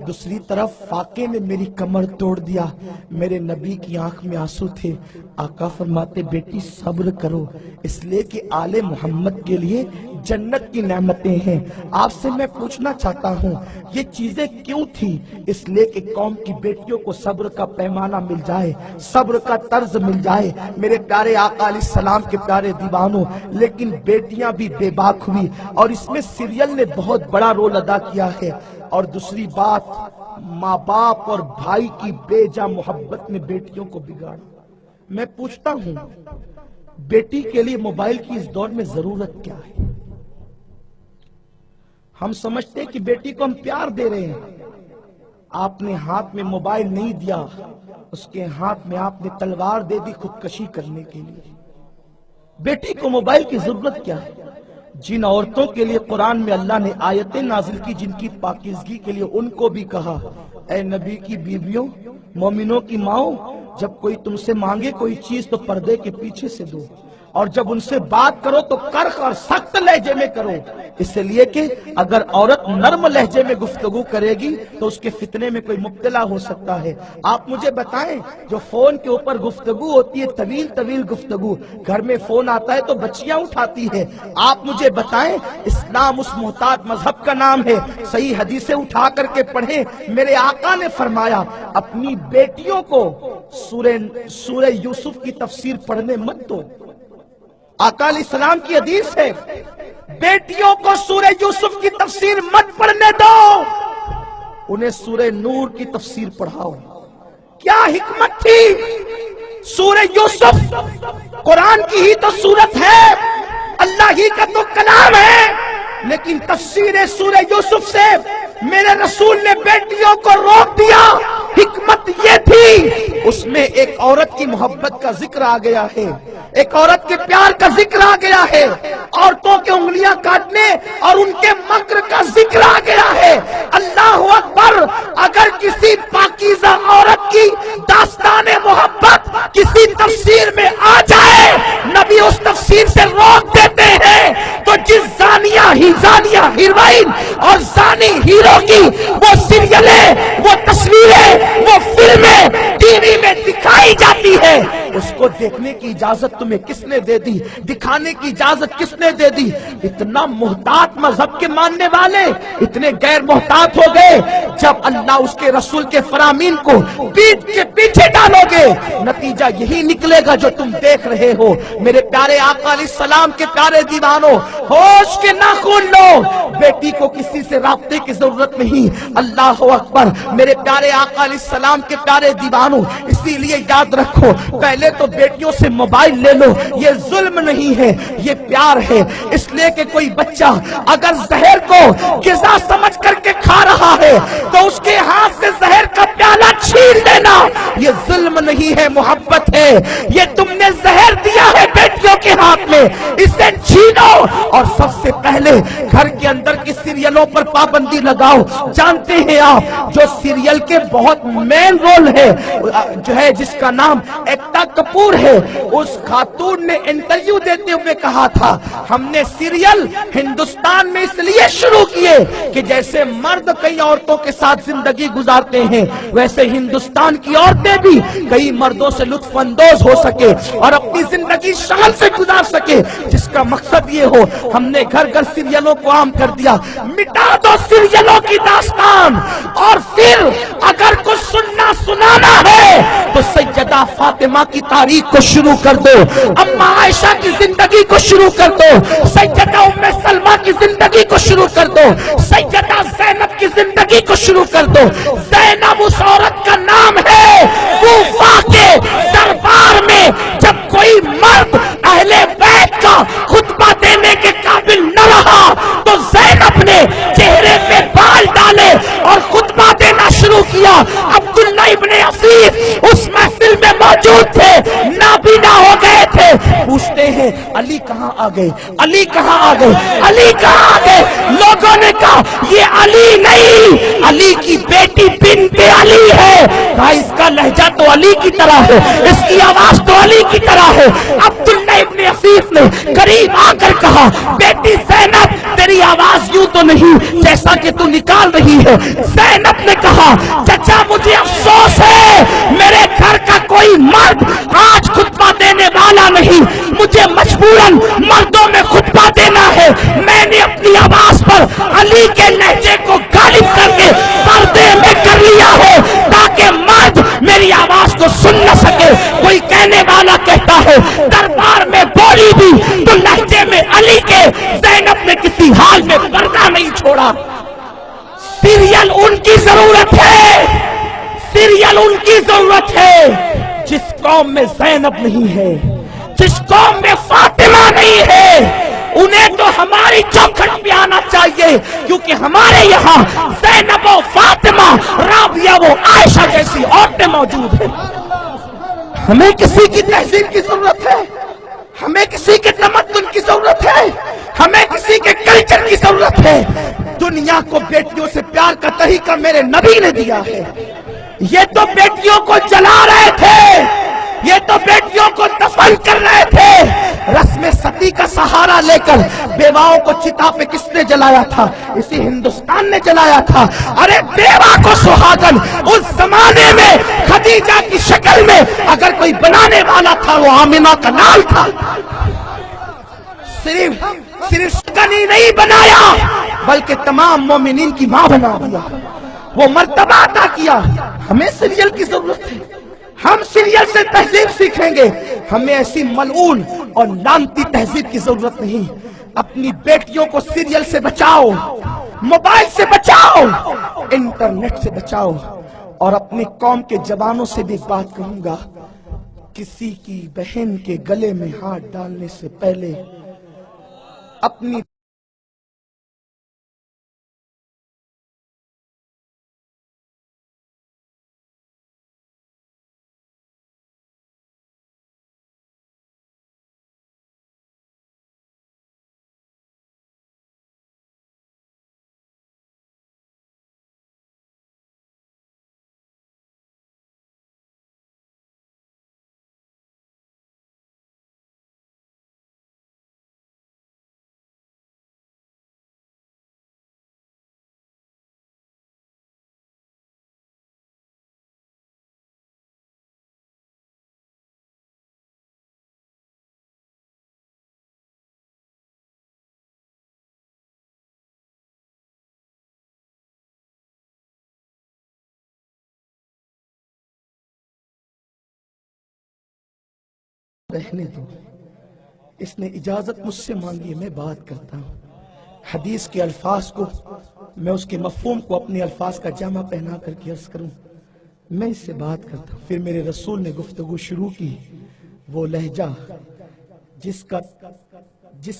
دوسری طرف فاقے نے میری کمر توڑ دیا۔ میرے نبی کی آنکھ میں آنسو تھے۔ آقا فرماتے بیٹی صبر کرو، اس لیے کہ آل محمد کے لیے جنت کی نعمتیں ہیں۔ آپ سے میں پوچھنا چاہتا ہوں یہ چیزیں کیوں تھی؟ اس لیے کہ قوم کی بیٹیوں کو صبر کا پیمانہ مل جائے، صبر کا طرز مل جائے۔ میرے پیارے آقا علیہ السلام کے پیارے دیوانوں، لیکن بیٹیاں بھی بے باک ہوئی اور اس میں سیریل نے بہت بڑا رول ادا کیا ہے۔ اور دوسری بات، ماں باپ اور بھائی کی بے جا محبت نے بیٹیوں کو بگاڑا۔ میں پوچھتا ہوں بیٹی کے لیے موبائل کی اس دور میں ضرورت کیا ہے؟ ہم سمجھتے ہیں کہ بیٹی کو ہم پیار دے رہے ہیں۔ آپ نے ہاتھ میں موبائل نہیں دیا، اس کے ہاتھ میں آپ نے تلوار دے دی خودکشی کرنے کے لیے۔ بیٹی کو موبائل کی ضرورت کیا ہے؟ جن عورتوں کے لیے قرآن میں اللہ نے آیتیں نازل کی جن کی پاکیزگی کے لیے، ان کو بھی کہا اے نبی کی بیویوں، مومنوں کی ماؤں، جب کوئی تم سے مانگے کوئی چیز تو پردے کے پیچھے سے دو، اور جب ان سے بات کرو تو کرخ اور سخت لہجے میں کرو، اس لیے کہ اگر عورت نرم لہجے میں گفتگو کرے گی تو اس کے فتنے میں کوئی مبتلا ہو سکتا ہے۔ آپ مجھے بتائیں جو فون کے اوپر گفتگو ہوتی ہے، طویل طویل گفتگو، گھر میں فون آتا ہے تو بچیاں اٹھاتی ہے۔ آپ مجھے بتائیں اسلام اس محتاط مذہب کا نام ہے، صحیح حدیثیں اٹھا کر کے پڑھیں۔ میرے آقا نے فرمایا اپنی بیٹیوں کو سورہ یوسف کی تفسیر پڑھنے مت دو۔ آقا علیہ السلام کی حدیث ہے بیٹیوں کو سورہ یوسف کی تفسیر مت پڑھنے دو، انہیں سورہ نور کی تفسیر پڑھاؤ۔ کیا حکمت تھی؟ سورہ یوسف قرآن کی ہی تو سورت ہے، اللہ ہی کا تو کلام ہے، لیکن تفسیر سورہ یوسف سے میرے رسول نے بیٹیوں کو روک دیا۔ حکمت یہ تھی اس میں ایک عورت کی محبت کا ذکر آ گیا ہے، ایک عورت کے پیار کا ذکر آ گیا ہے، عورتوں کے انگلیاں کاٹنے اور ان کے مکر کا ذکر آ گیا ہے۔ اللہ اکبر! اگر کسی پاکیزہ عورت کی داستان محبت کسی تفسیر میں آ جائے، نبی اس تفسیر سے روک دیتے ہیں۔ تو جس زانیہ ہیروئن اور زانی ہیرو کی وہ سیریلیں، وہ تصویریں، وہ فلمیں ٹی وی میں دکھائی جاتی ہے، اس کو دیکھنے کی اجازت تمہیں کس نے دے دی؟ دکھانے کی اجازت کس نے دے دی؟ اتنا محتاط مذہب کے ماننے والے اتنے غیر محتاط ہو گئے۔ جب اللہ اس کے رسول کے فرامین کو پیٹ کے پیچھے ڈالو گے، نتیجہ یہی نکلے گا جو تم دیکھ رہے ہو۔ میرے پیارے آقا علیہ السلام کے پیارے دیوانوں، ہوش کے ناخن لو، بیٹی کو کسی سے رابطے کی ضرورت نہیں۔ اللہ اکبر! میرے پیارے آقا علیہ السلام کے پیارے دیوانوں، اس اسی لیے یاد رکھو، پہلے تو بیٹیوں سے موبائل لے لو، یہ ظلم نہیں ہے، یہ پیار ہے۔ اس لیے کہ کوئی بچہ اگر زہر کو غذا سمجھ کر کے کھا رہا ہے تو اس کے ہاتھ سے زہر کا پیالہ چھین لینا یہ ظلم نہیں ہے، محبت ہے۔ یہ تم نے زہر دیا ہے بیٹیوں کے ہاتھ میں، اسے چھینو اور سب سے پہلے گھر کے اندر کی سیریلوں پر پابندی لگاؤ۔ جانتے ہیں آپ جو سیریل کے بہت مین رول ہے جو ہے جس کا نام ایکتا کپور ہے، اس خاتون نے انٹرویو دیتے ہوئے کہا تھا ہم نے سیریل ہندوستان میں اس لیے شروع کیے کہ جیسے مرد کئی عورتوں کے ساتھ زندگی گزارتے ہیں ویسے ہندوستان کی عورتیں بھی کئی مردوں سے لطف اندوز ہو سکے اور اپنی زندگی شغل سے گزار سکے، جس کا مقصد یہ ہو۔ ہم نے گھر گھر سیریلوں کو عام کر دیا۔ مٹا دو سیریلوں کی داستان، اور پھر اگر کچھ سننا سنانا ہے تو سیدہ فاطمہ کی تاریخ کو شروع کر دو، اما عائشہ کی زندگی کو شروع کر دو، سیدہ ام سلمہ کی زندگی کو شروع کر دو، سیدہ زینب کی زندگی کو شروع کر دو۔ زینب اس عورت کا نام ہے، کوفہ کے دربار میں جب کوئی مرد اہل بیت کا خطبہ دینے کے قابل نہ رہا تو زینب نے چہرے پہ بال ڈالے اور خطبہ دینا شروع کیا۔ عبداللہ ابن عفیف اس محفل میں موجود تھے، نابینا ہو گئے تھے، پوچھتے ہیں علی کہاں آ گئے، علی کہاں آ گئے، علی کہاں آ گئے؟ لوگوں نے کہا یہ علی نہیں، علی کی بیٹی بنت علی ہے۔ کہا اس کا لہجہ تو علی کی طرح ہے، اس کی آواز تو علی کی طرح ہے۔ عبداللہ ابن عفیف نے قریب آ کر کہا بیٹی زینب تیری آواز یوں تو نہیں جیسا کہ تو نکال رہی ہے۔ زینب نے کہا چچا مجھے افسوس ہے میرے گھر کا کوئی مرد آج خطبہ دینے والا نہیں، مجھے مجبوراً مردوں میں خطبہ دینا ہے۔ میں نے اپنی آواز پر علی کے لہجے کو غالب کر کے پردے میں کر لیا ہے تاکہ مرد میری آواز کو سن نہ سکے۔ کوئی کہنے والا کہتا ہے دربار میں بولی بھی تو لہجے میں علی کے، زینب نے کسی حال میں پردہ نہیں چھوڑا۔ سیریل ان کی ضرورت ہے، سیریل ان کی ضرورت ہے۔ جس قوم میں زینب نہیں ہے، جس قوم میں فاطمہ نہیں ہے، انہیں تو ہماری چوکھٹ پہ آنا چاہیے، کیونکہ ہمارے یہاں زینب و فاطمہ، رابعہ و عائشہ جیسی عورتیں موجود ہیں۔ ہمیں کسی کی تہذیب کی ضرورت ہے، ہمیں کسی کے تمدن کی ضرورت ہے، ہمیں کسی کے کلچر کی ضرورت ہے۔ دنیا کو بیٹیوں سے پیار کا طریقہ میرے نبی نے دیا ہے۔ یہ تو بیٹیوں کو جلا رہے تھے، یہ تو بیٹیوں کو دفن کر رہے تھے۔ رسم ستی کا سہارا لے کر بیواؤں کو چتا پہ کس نے جلایا تھا؟ اسی ہندوستان نے جلایا تھا۔ ارے بیوہ کو سہاگن اس زمانے میں خدیجہ کی شکل میں اگر کوئی بنانے والا تھا وہ آمنہ کا نام تھا۔ صرف شکنی نہیں بنایا بلکہ تمام مومنین کی ماں بنا دیا، وہ مرتبہ عطا کیا۔ ہمیں سیریل کی ضرورت ہے، ہم سیریل سے تہذیب سیکھیں گے، ہمیں ایسی ملعون اور لعنتی تہذیب کی ضرورت نہیں۔ اپنی بیٹیوں کو سیریل سے بچاؤ، موبائل سے بچاؤ، انٹرنیٹ سے بچاؤ۔ اور اپنی قوم کے جوانوں سے بھی بات کروں گا، کسی کی بہن کے گلے میں ہاتھ ڈالنے سے پہلے اپنی رہنے دو، اس نے اجازت مجھ سے مانگی ہے، میں بات کرتا ہوں۔ حدیث کے الفاظ کو میں اس کے مفہوم کو اپنے الفاظ کا جامع پہنا کر کے عرض کروں۔ میں اس سے بات کرتا ہوں. پھر میرے رسول نے گفتگو شروع کی. وہ لہجہ جس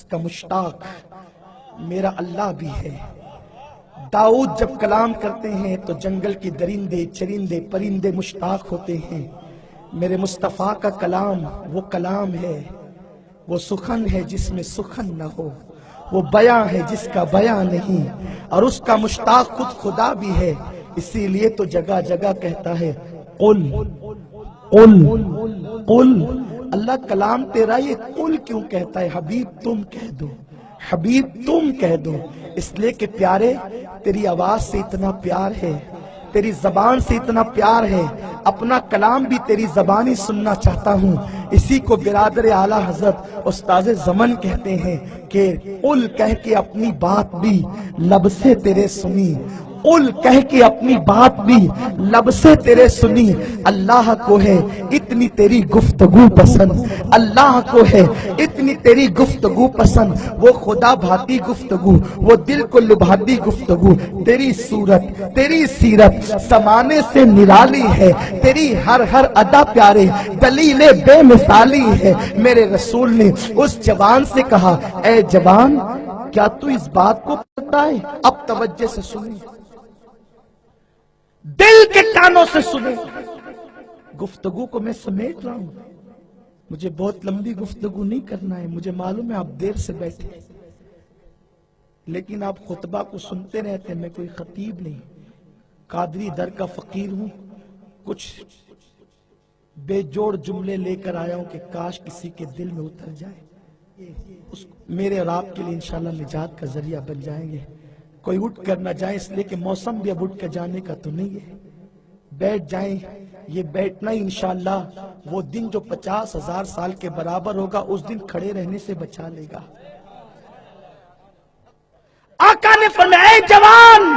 کا مشتاق میرا اللہ بھی ہے. داؤد جب کلام کرتے ہیں تو جنگل کے درندے چرندے پرندے مشتاق ہوتے ہیں. میرے مصطفیٰ کا کلام وہ کلام ہے، وہ سخن ہے جس میں سخن نہ ہو، وہ بیاں ہے جس کا بیاں نہیں، اور اس کا مشتاق خود خدا بھی ہے. اسی لیے تو جگہ جگہ کہتا ہے قل قل قل. اللہ کلام تیرا یہ قل کیوں کہتا ہے؟ حبیب تم کہہ دو، حبیب تم کہہ دو. اس لیے کہ پیارے تیری آواز سے اتنا پیار ہے، تیری زبان سے اتنا پیار ہے، اپنا کلام بھی تیری زبانی سننا چاہتا ہوں. اسی کو برادر اعلیٰ حضرت استاذ زمن کہتے ہیں کہ قل کہہ کے اپنی بات بھی لب سے تیرے سنی، قل کہہ کے اپنی بات بھی لب سے تیرے سنی. اللہ کو ہے اتنی تیری گفتگو پسند، اللہ کو ہے اتنی تیری گفتگو پسند. وہ خدا بھاتی گفتگو، وہ دل کو لبھاتی گفتگو. تیری صورت تیری سیرت زمانے سے نرالی ہے، تیری ہر ہر ادا پیارے دلیل بے مثالی ہے. میرے رسول نے اس جوان سے کہا اے جوان کیا تو اس بات کو پتا ہے؟ اب توجہ سے سنیں، دل کے کانوں سے سنیں. گفتگو کو میں سمیٹ رہا ہوں، مجھے بہت لمبی گفتگو نہیں کرنا ہے. مجھے معلوم ہے آپ دیر سے بیٹھے، لیکن آپ خطبہ کو سنتے رہتے ہیں. میں کوئی خطیب نہیں، قادری در کا فقیر ہوں. کچھ بے جوڑ جملے لے کر آیا ہوں کہ کاش کسی کے دل میں اتر جائے، میرے اور آپ کے لیے انشاءاللہ نجات کا ذریعہ بن جائیں گے. کوئی اٹھ کر نہ جائے، اس لیے کہ موسم بھی اب اٹھ کر جانے کا تو نہیں ہے. بیٹھ جائیں. یہ بیٹھنا ہی انشاءاللہ وہ دن جو 50,000 سال کے برابر ہوگا، اس دن کھڑے رہنے سے بچا لے گا. آقا نے فرمایا اے جوان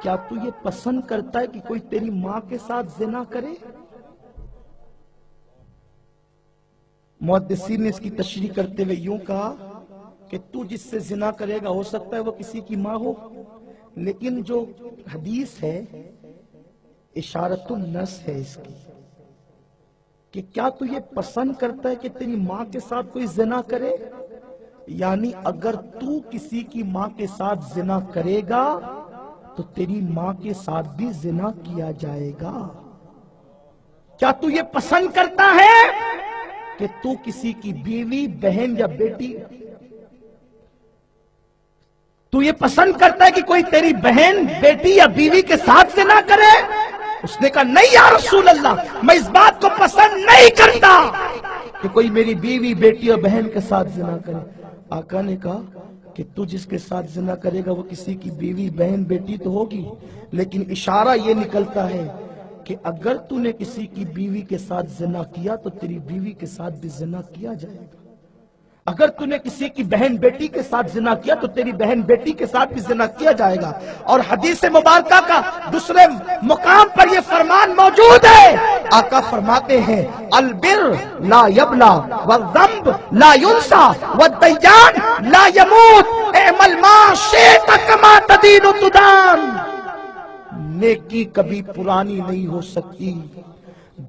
کیا تو یہ پسند کرتا ہے کہ کوئی تیری ماں کے ساتھ زنا کرے؟ محدثین نے اس کی تشریح کرتے ہوئے یوں کہا کہ تو جس سے زنا کرے گا ہو سکتا ہے وہ کسی کی ماں ہو، لیکن جو حدیث ہے اشارت النس ہے اس کی کہ کیا تو یہ پسند کرتا ہے کہ تیری ماں کے ساتھ کوئی زنا کرے؟ یعنی اگر تو کسی کی ماں کے ساتھ زنا کرے گا تو تیری ماں کے ساتھ بھی زنا کیا جائے گا. کیا تو یہ پسند کرتا ہے کہ تو کسی کی بیوی بہن یا بیٹی، تو یہ پسند کرتا ہے کہ کوئی تیری بہن بیٹی یا بیوی کے ساتھ زنا کرے؟ اس نے کہا نہیں یا رسول اللہ، میں اس بات کو پسند نہیں کرتا کہ کوئی میری بیوی بیٹی اور بہن کے ساتھ زنا کرے. آقا نے کہا کہ تو جس کے ساتھ زنا کرے گا وہ کسی کی بیوی بہن بیٹی تو ہوگی، لیکن اشارہ یہ نکلتا ہے کہ اگر تو نے کسی کی بیوی کے ساتھ زنا کیا تو تیری بیوی کے ساتھ بھی زنا کیا جائے گا. اگر تو نے کسی کی بہن بیٹی کے ساتھ زنا کیا تو تیری بہن بیٹی کے ساتھ بھی زنا کیا جائے گا. اور حدیث مبارکہ کا دوسرے مقام پر یہ فرمان موجود ہے. آقا فرماتے ہیں البر لا یبلا والذنب لا ینسا والدیان لا یموت اعمل ما شئت کما تدین تدان. نیکی کبھی پرانی نہیں ہو سکتی،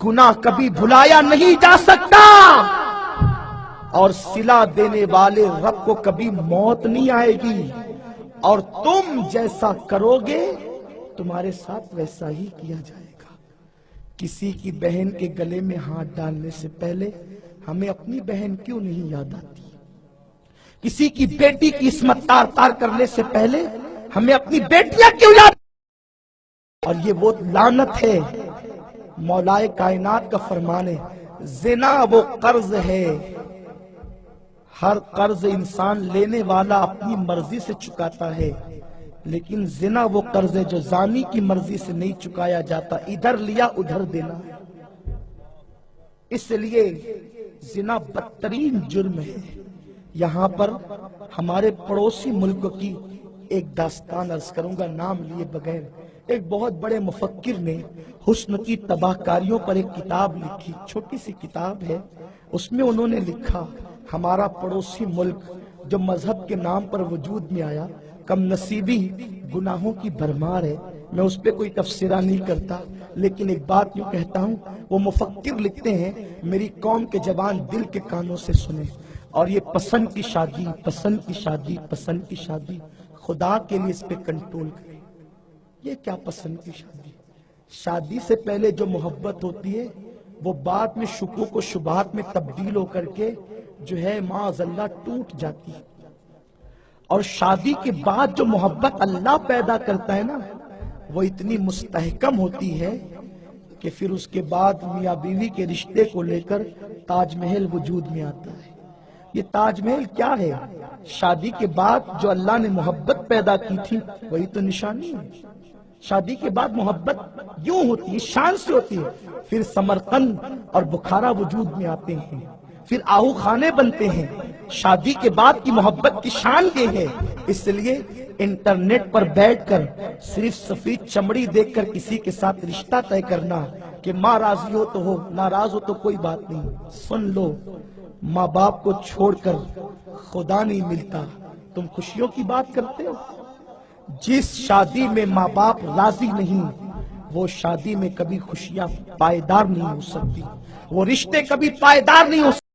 گناہ کبھی بھلایا نہیں جا سکتا، اور صلہ دینے والے رب کو کبھی موت نہیں آئے گی. اور تم جیسا کرو گے تمہارے ساتھ ویسا ہی کیا جائے گا. کسی کی بہن کے گلے میں ہاتھ ڈالنے سے پہلے ہمیں اپنی بہن کیوں نہیں یاد آتی؟ کسی کی بیٹی کی عصمت تار تار کرنے سے پہلے ہمیں اپنی بیٹیاں کیوں یاد؟ اور یہ وہ لعنت ہے، مولائے کائنات کا فرمان ہے زنا وہ قرض ہے. ہر قرض انسان لینے والا اپنی مرضی سے چکاتا ہے، لیکن زنا وہ قرض ہے جو زانی کی مرضی سے نہیں چکایا جاتا، ادھر لیا ادھر دینا. اس لیے زنا بدترین جرم ہے. یہاں پر ہمارے پڑوسی ملک کی ایک داستان عرض کروں گا نام لیے بغیر. ایک بہت بڑے مفکر نے حسن کی تباہ کاریوں پر ایک کتاب لکھی، چھوٹی سی کتاب ہے. اس میں انہوں نے لکھا ہمارا پڑوسی ملک جو مذہب کے نام پر وجود میں آیا کم نصیبی گناہوں کی بھرمار ہے. میں اس پہ کوئی تفسیرہ نہیں کرتا، لیکن ایک بات یوں کہتا ہوں، وہ مفکر لکھتے ہیں میری قوم کے جوان دل کے کانوں سے سنیں، اور یہ پسند کی شادی، پسند کی شادی، پسند کی شادی، خدا کے لیے اس پہ کنٹرول کریں۔ یہ کیا پسند کی شادی؟ شادی سے پہلے جو محبت ہوتی ہے وہ بعد میں شکوک و شبہات میں تبدیل ہو کر کے جو ہے معاذ اللہ ٹوٹ جاتی ہے، اور شادی کے بعد جو محبت اللہ پیدا کرتا ہے نا وہ اتنی مستحکم ہوتی ہے کہ پھر اس کے بعد میاں بیوی کے رشتے کو لے کر تاج محل وجود میں آتا ہے۔ یہ تاج محل کیا ہے؟ شادی کے بعد جو اللہ نے محبت پیدا کی تھی وہی تو نشانی ہے۔ شادی کے بعد محبت یوں ہوتی ہے، شان سے ہوتی ہے، پھر سمرقند اور بخارا وجود میں آتے ہیں، پھر آہو خانے بنتے ہیں۔ شادی کے بعد کی محبت کی شان یہ ہے، اس لیے انٹرنیٹ پر بیٹھ کر صرف سفید چمڑی دیکھ کر کسی کے ساتھ رشتہ طے کرنا کہ ماں راضی ہو تو ہو، ناراض ہو تو کوئی بات نہیں۔ سن لو، ماں باپ کو چھوڑ کر خدا نہیں ملتا۔ تم خوشیوں کی بات کرتے ہو، جس شادی میں ماں باپ راضی نہیں وہ شادی میں کبھی خوشیاں پائیدار نہیں ہو سکتی، وہ رشتے کبھی پائیدار نہیں ہو سکتے۔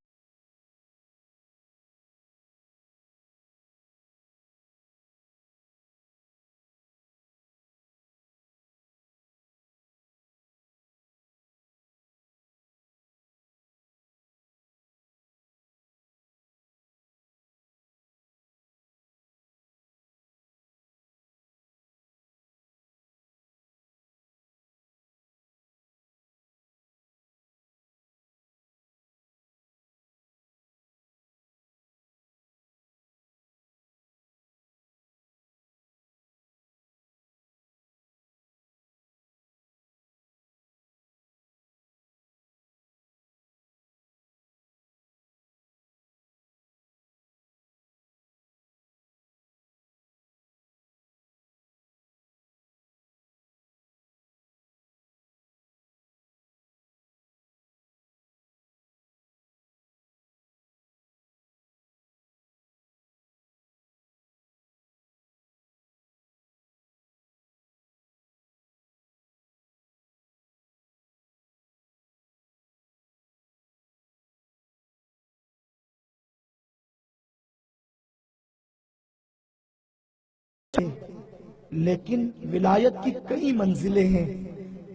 لیکن ولایت کی کئی منزلیں ہیں۔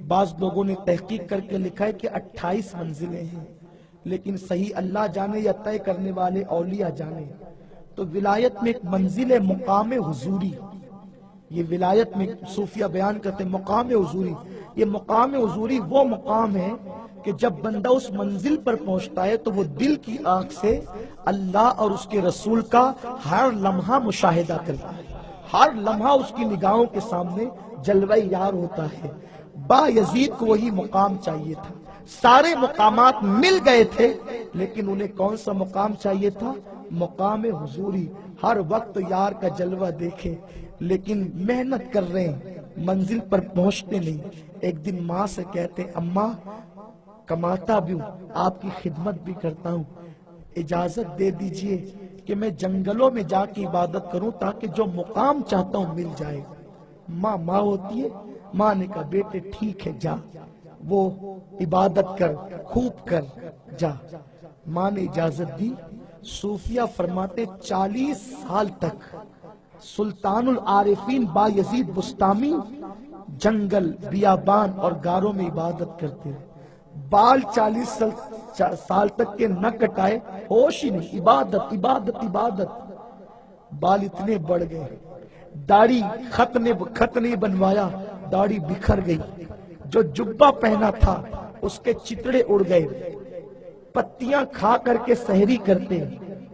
بعض لوگوں نے تحقیق کر کے لکھا ہے کہ 28 منزلیں ہیں، لیکن صحیح اللہ جانے یا طے کرنے والے اولیاء جانے۔ تو ولایت میں ایک منزل ہے مقام حضوری۔ یہ ولایت میں صوفیہ بیان کرتے ہیں مقام حضوری۔ یہ مقام حضوری وہ مقام ہے کہ جب بندہ اس منزل پر پہنچتا ہے تو وہ دل کی آنکھ سے اللہ اور اس کے رسول کا ہر لمحہ مشاہدہ کرتا ہے، ہر لمحہ اس کی نگاہوں کے سامنے جلوہ یار ہوتا ہے۔ با یزید کو وہی مقام چاہیے تھا، سارے مقامات مل گئے تھے لیکن انہیں کون سا مقام چاہیے تھا؟ مقام حضوری۔ ہر وقت یار کا جلوہ دیکھے، لیکن محنت کر رہے ہیں، منزل پر پہنچتے نہیں۔ ایک دن ماں سے کہتے اماں کماتا بھی ہوں، آپ کی خدمت بھی کرتا ہوں، اجازت دے دیجئے کہ میں جنگلوں میں جا کے عبادت کروں تاکہ جو مقام چاہتا ہوں مل جائے۔ ماں ہوتی ہے، ماں نے کہا بیٹے ٹھیک ہے جا، وہ عبادت کر، خوب کر، جا۔ ماں نے اجازت دی۔ صوفیہ فرماتے 40 سال تک سلطان العارفین با یزید بستامی جنگل، بیابان اور غاروں میں عبادت کرتے رہے۔ بال 40 سال تک کے نہ کٹائے، ہوش ہی نہیں، عبادت عبادت عبادت۔ بال اتنے بڑھ گئے، داڑھی خط نہیں بنوایا، داڑھی بکھر گئی، جو جبہ پہنا تھا اس کے چتڑے اڑ گئے۔ پتیاں کھا کر کے سحری کرتے،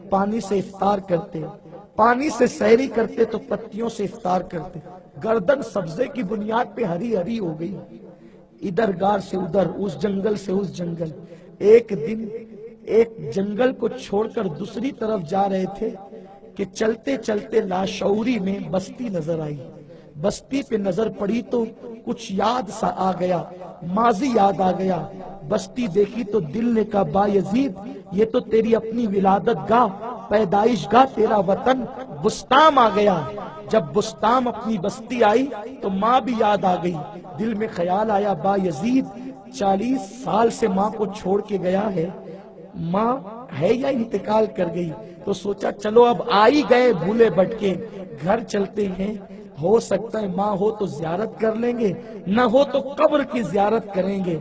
پانی سے افطار کرتے، پانی سے سحری کرتے تو پتیوں سے افطار کرتے۔ گردن سبزے کی بنیاد پہ ہری ہری ہو گئی، ادھر غار سے ادھر، اس جنگل سے اس جنگل۔ ایک دن ایک جنگل کو چھوڑ کر دوسری طرف جا رہے تھے کہ چلتے چلتے لاشعوری میں بستی نظر آئی۔ بستی پہ نظر پڑی تو کچھ یاد سا آ گیا، ماضی یاد آ گیا۔ بستی دیکھی تو دل نے کہا با یزید یہ تو تیری اپنی ولادت گاہ پیدائش گاہ تیرا وطن بستام آ گیا. جب بستام اپنی بستی آئی تو ماں بھی یاد آ گئی. دل میں خیال آیا با یزید 40 سال سے ماں کو چھوڑ کے گیا ہے, ماں ہے یا انتقال کر گئی. تو سوچا چلو اب آئی گئے بھولے بھٹکے, گھر چلتے ہیں, ہو سکتا ہے ماں ہو تو زیارت کر لیں گے, نہ ہو تو قبر کی زیارت کریں گے.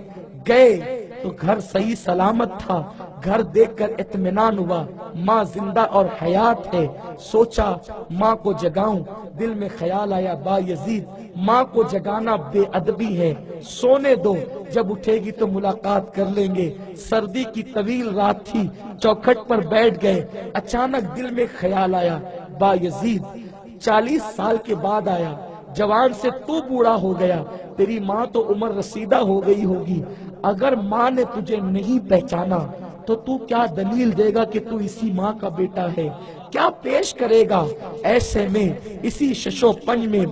گئے تو گھر صحیح سلامت تھا. گھر دیکھ کر اطمینان ہوا, ماں زندہ اور حیات ہے. سوچا ماں کو جگاؤں, دل میں خیال آیا با یزید ماں کو جگانا بے ادبی ہے, سونے دو, جب اٹھے گی تو ملاقات کر لیں گے. سردی کی طویل رات تھی, چوکھٹ پر بیٹھ گئے. اچانک دل میں خیال آیا با یزید 40 سال کے بعد آیا, جوان سے تو بوڑھا ہو گیا, تیری ماں تو عمر رسیدہ ہو گئی ہوگی. اگر ماں نے تجھے نہیں پہچانا تو تو کیا دلیل دے گا کہ تو اسی ماں کا بیٹا ہے, کیا پیش کرے گا؟ ایسے میں اسی ششو پنج میں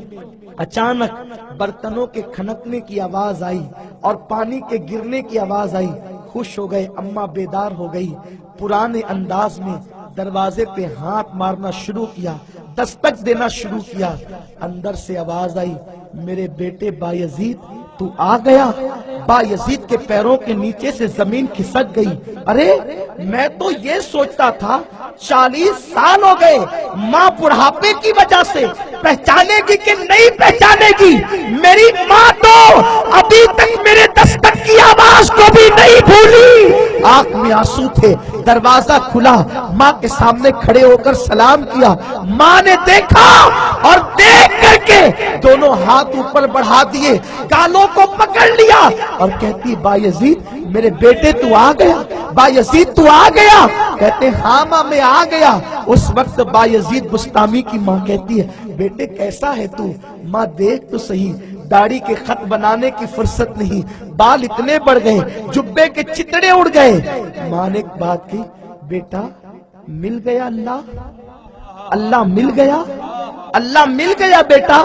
اچانک برتنوں کے کھنکنے کی آواز آئی اور پانی کے گرنے کی آواز آئی. خوش ہو گئے, اماں بیدار ہو گئی. پرانے انداز میں دروازے پہ ہاتھ مارنا شروع کیا, دستک دینا شروع کیا. اندر سے آواز آئی, میرے بیٹے با یزید تو آ گیا. با یزید کے پیروں کے نیچے سے زمین کھسک گئی. ارے میں تو یہ سوچتا تھا 40 سال ہو گئے, ماں بڑھاپے کی وجہ سے پہچانے گی کہ نہیں پہچانے گی. میری ماں تو ابھی تک میرے دستک کی آواز کو بھی نہیں بھولی. آنکھ میں آنسو تھے, دروازہ کھلا, ماں کے سامنے کھڑے ہو کر سلام کیا. ماں نے دیکھا اور دیکھ کر کے دونوں ہاتھ اوپر بڑھا دیے, گالوں کو پکڑ لیا اور کہتی با یزید میرے بیٹے تو آ گیا, با یزید تو آ گیا. کہتے ہاں ماں میں آ گیا. اس وقت با یزید بستامی کی ماں کہتی ہے بیٹے کیسا ہے تو؟ ماں دیکھ تو صحیح, داڑھی کے خط بنانے کی فرصت نہیں, بال اتنے بڑھ گئے, جبے کے چتڑے اڑ گئے. ماں نے ایک بات کی, بیٹا مل گیا اللہ, اللہ مل گیا, اللہ مل گیا بیٹا.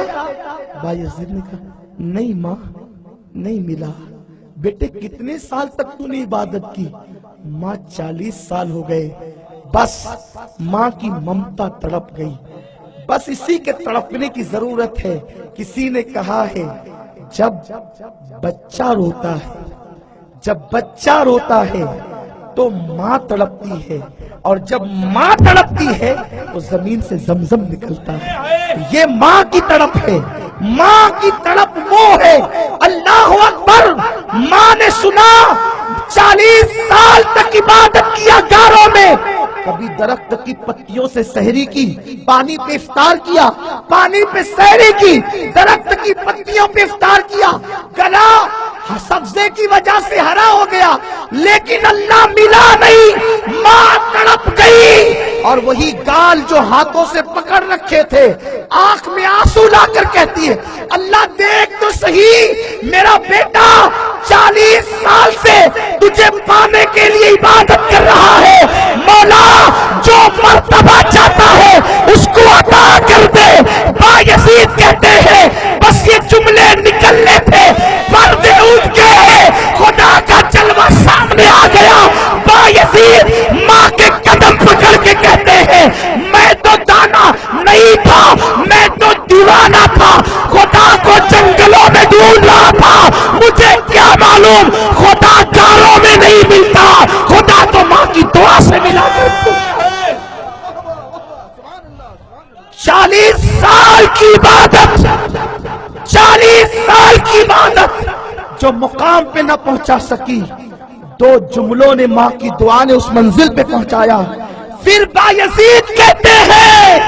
با یزید نے کہا نہیں ماں نہیں ملا. بیٹے کتنے سال تک تو نے عبادت کی؟ ماں 40 سال ہو گئے. بس ماں کی ممتا تڑپ گئی, بس اسی کے تڑپنے کی ضرورت ہے. کسی نے کہا ہے جب بچہ روتا ہے, جب بچہ روتا ہے تو ماں تڑپتی ہے, اور جب ماں تڑپتی ہے تو زمین سے زمزم نکلتا ہے. یہ ماں کی تڑپ ہے, ماں کی تڑپ وہ ہے. اللہ اکبر. ماں نے سنا 40 سال تک عبادت کیا گاروں میں, کبھی درخت کی پتیوں سے سحری کی, پانی پہ افطار کیا, پانی پہ سحری کی, درخت کی پتیوں پہ افطار کیا, گلا سبزے کی وجہ سے ہرا ہو گیا, لیکن اللہ ملا نہیں. ماں تڑپ گئی, اور وہی گال جو ہاتھوں سے پکڑ رکھے تھے آنکھ میں آنسو لا کر کہتی ہے اللہ دیکھ تو صحیح, میرا بیٹا 40 سال سے تجھے پانے کے لیے عبادت کر رہا ہے. مولا جو مرتبہ چاہتا ہے اس کو عطا کر دے. با یزید کہتے ہیں بس یہ جملے نکلنے تھے, پردے اٹھ گئے, خدا کا جلوہ سامنے آ گیا. با یزید ماں کے قدم پکڑ کے کہتے ہیں میں تو دانا نہیں تھا, میں تو دیوانہ تھا, خدا کو جنگلوں میں ڈھونڈ رہا تھا, مجھے کیا معلوم خدا گاروں میں نہیں ملتا, خدا تو ماں کی دعا سے ملا کرتا. 40 سال کی عبادت, 40 سال کی عبادت جو مقام پہ نہ پہنچا سکی, 2 جملوں نے ماں کی دعا نے اس منزل پہ پہنچایا. پھر با یزید کہتے ہیں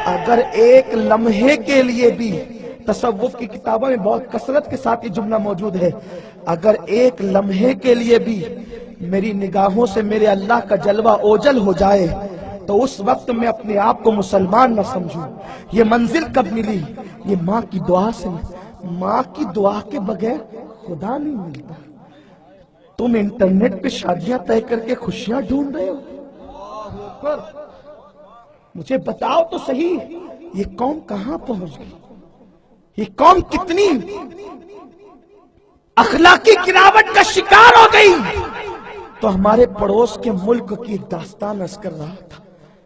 اگر ایک لمحے کے لیے بھی, تصوف کی کتابوں میں بہت کثرت کے ساتھ یہ جملہ موجود ہے, اگر ایک لمحے کے لیے بھی میری نگاہوں سے میرے اللہ کا جلوہ اوجل ہو جائے تو اس وقت میں اپنے آپ کو مسلمان نہ سمجھوں. یہ منزل کب ملی؟ یہ ماں کی دعا سے. ماں کی دعا کے بغیر خدا نہیں ملتا. تم انٹرنیٹ پہ شادیاں طے کر کے خوشیاں ڈھونڈ رہے ہو, مجھے بتاؤ تو صحیح یہ قوم کہاں پہنچ گئی, یہ قوم کتنی اخلاقی گراوٹ کا شکار ہو گئی. تو ہمارے پڑوس کے ملک کی داستان عرض کر رہا تھا,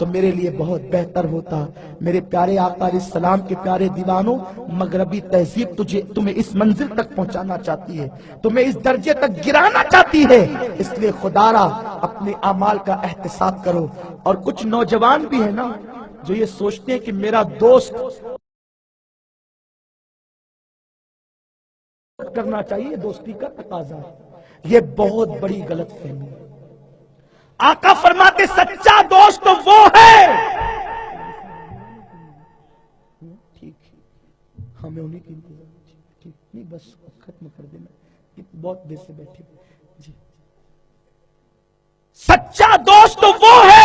تو میرے لیے بہت بہتر ہوتا۔ میرے پیارے آقا علیہ السلام کے پیارے دیوانوں، مغربی تہذیب تمہیں اس منزل تک پہنچانا چاہتی ہے، تمہیں اس درجے تک گرانا چاہتی ہے، اس لیے خدا را اپنے اعمال کا احتساب کرو۔ اور کچھ نوجوان بھی ہیں نا جو یہ سوچتے ہیں کہ میرا دوست کرنا چاہیے، دوستی کا تقاضا ہے، یہ بہت بڑی غلط فہمی ہے۔ آقا فرماتے سچا دوست وہ ہے، ٹھیک ہمیں انہیں کی انتظار، ٹھیک نہیں بس ختم کر دینا، بہت دیر سے بیٹھے جی۔ سچا دوست وہ ہے